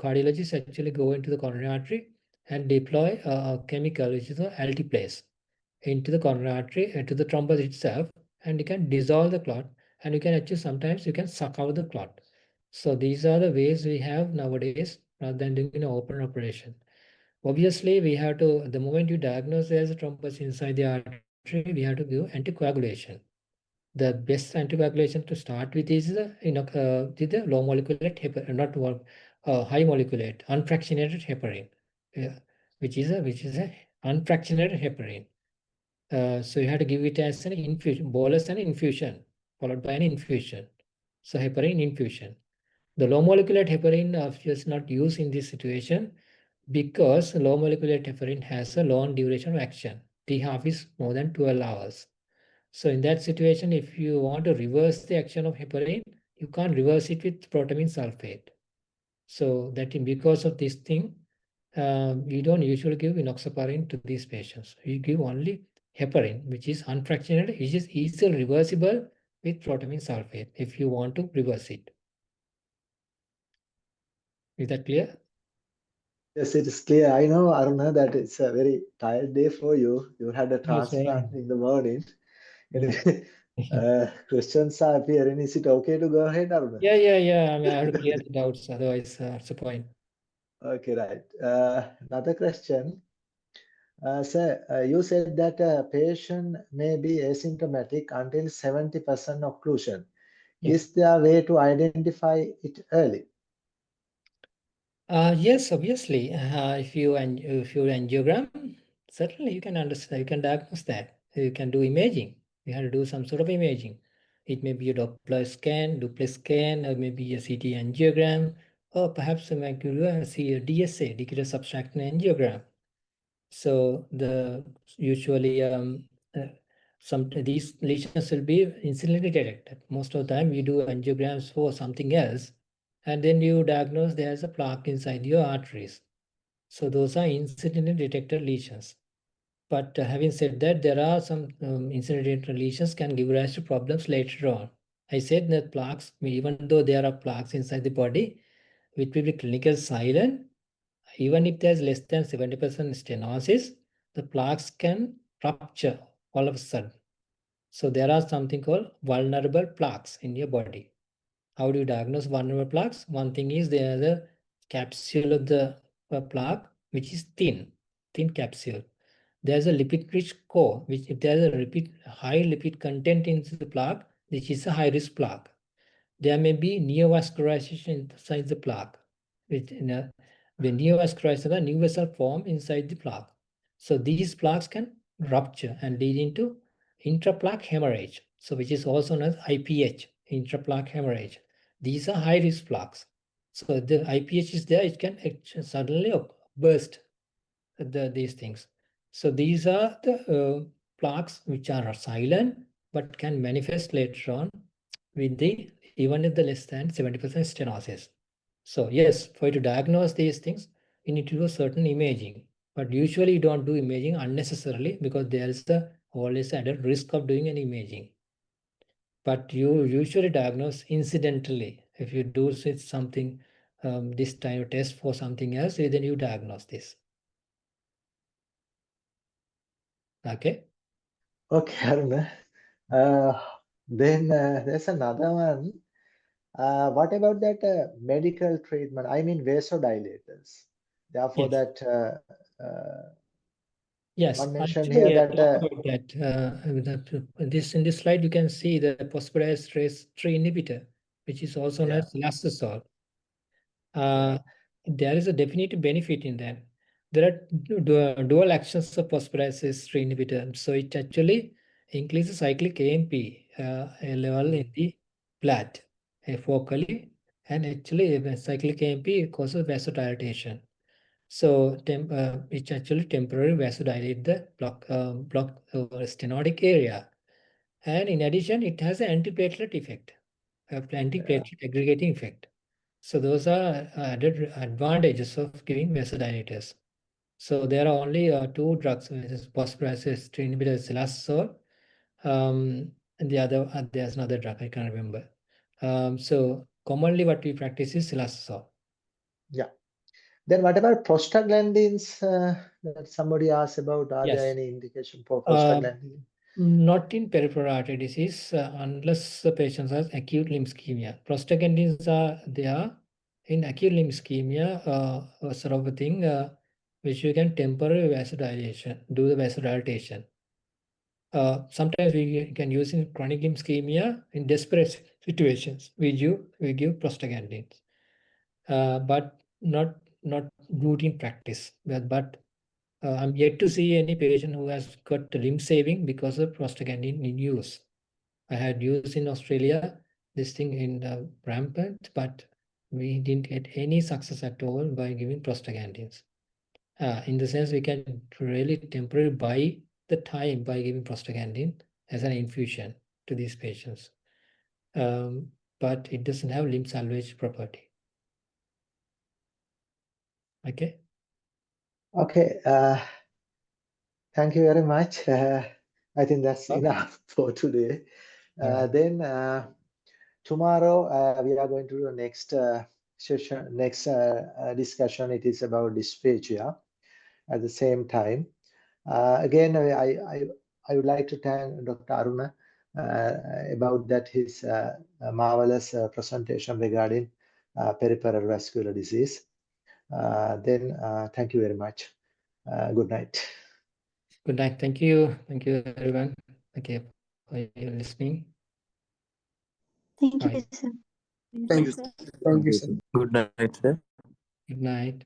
cardiologists actually go into the coronary artery and deploy a chemical, which is the alteplase, into the coronary artery, into the thrombus itself, and you can dissolve the clot, and you can actually sometimes you can suck out the clot. So these are the ways we have nowadays rather than doing an open operation. Obviously, we have to, the moment you diagnose there's a thrombus inside the artery, we have to give anticoagulation. The best anticoagulation to start with is the low moleculate heparin, not high moleculate, unfractionated heparin, which is a unfractionated heparin. So you have to give it as an infusion, bolus and infusion, followed by an infusion. So heparin infusion. The low moleculate heparin is not used in this situation because low moleculate heparin has a long duration of action. T half is more than 12 hours. So in that situation, if you want to reverse the action of heparin, you can't reverse it with protamine sulfate. So that because of this thing, we don't usually give enoxaparin to these patients. We give only heparin, which is unfractionated, which is easily reversible with protamine sulfate if you want to reverse it. Is that clear? Yes, it is clear. I know, Aruna, that it's a very tired day for you. You had a transplant in the morning. Questions are appearing. Is it okay to go ahead, Aruna? Yeah. I mean, I have to clear the doubts. Otherwise, what's the point? Okay, right. Another question. Sir, you said that a patient may be asymptomatic until 70% occlusion. Yeah. Is there a way to identify it early? Yes, obviously. If you angiogram, certainly you can understand, you can diagnose that. You can do imaging. You have to do some sort of imaging. It may be a Doppler scan, duplex scan, or maybe a CT angiogram, or perhaps a DSA, digital subtraction angiogram. So usually these lesions will be incidentally detected. Most of the time, we do angiograms for something else, and then you diagnose there's a plaque inside your arteries. So those are incidentally detected lesions. But having said that, there are some incidental lesions can give rise to problems later on. I said that plaques, even though there are plaques inside the body, which will be clinical silent, even if there's less than 70% stenosis, the plaques can rupture all of a sudden. So there are something called vulnerable plaques in your body. How do you diagnose vulnerable plaques? One thing is there is a capsule of the plaque, which is thin thin capsule. There's a lipid-rich core, which if there's a high lipid content in the plaque, which is a high-risk plaque. There may be neovascularization inside the plaque. The neovascularization, the new vessel form inside the plaque. So these plaques can rupture and lead into intraplaque hemorrhage, so which is also known as IPH, intraplaque hemorrhage. These are high-risk plaques. So the IPH is there, it can suddenly burst these things. So these are the plaques which are silent but can manifest later on with the even if the less than 70% stenosis. So yes, for you to diagnose these things, you need to do certain imaging. But usually you don't do imaging unnecessarily because there is always added risk of doing an imaging. But you usually diagnose incidentally. If you do something, this time you test for something else, then you diagnose this. Okay. Okay, Aruna. Then there's another one. What about that medical treatment? I mean, vasodilators. Therefore, Yes. that Yes, one mentioned actually, here that talk about that. In this slide, you can see the phosphodiesterase 3 inhibitor, which is also known as Lasosol. There is a definite benefit in that. There are dual actions of phosphodiesterase 3 inhibitor. So it actually increases cyclic AMP level in the blood focally, and actually cyclic AMP causes vasodilatation. So it actually temporarily vasodilate the block stenotic area. And in addition, it has an antiplatelet effect, antiplatelet aggregating effect. So those are added advantages of giving vasodilators. So there are only two drugs, which is phosphodiesterase 3 inhibitor, Lasosol, and the other there's another drug I can't remember. So commonly what we practice is Lasosol. yeah. Then what about prostaglandins that somebody asked about? Are there Yes. any indication for prostaglandin? Not in peripheral artery disease unless the patient has acute limb ischemia. Prostaglandins are there in acute limb ischemia, sort of a thing which you can temporary vasodilation, do the vasodilatation. Sometimes we can use in chronic limb ischemia in desperate situations. We give prostaglandins, but not routine practice. But I'm yet to see any patient who has got limb saving because of prostaglandin in use. I had used in Australia this thing in rampant, but we didn't get any success at all by giving prostaglandins. In the sense, we can really temporarily buy the time by giving prostaglandin as an infusion to these patients. But it doesn't have limb salvage property. Okay. Okay. Thank you very much. I think that's enough for today. Then tomorrow we are going to do the next session, next discussion. It is about dysphagia. At the same time, again, I would like to thank Dr. Aruna about that his marvelous presentation regarding peripheral vascular disease. Then thank you very much. Good night. Good night. Thank you. Thank you, everyone. Okay, for your listening. Thank Bye. you, sir. Thank you. Thank you, sir. Good night, sir. Good night.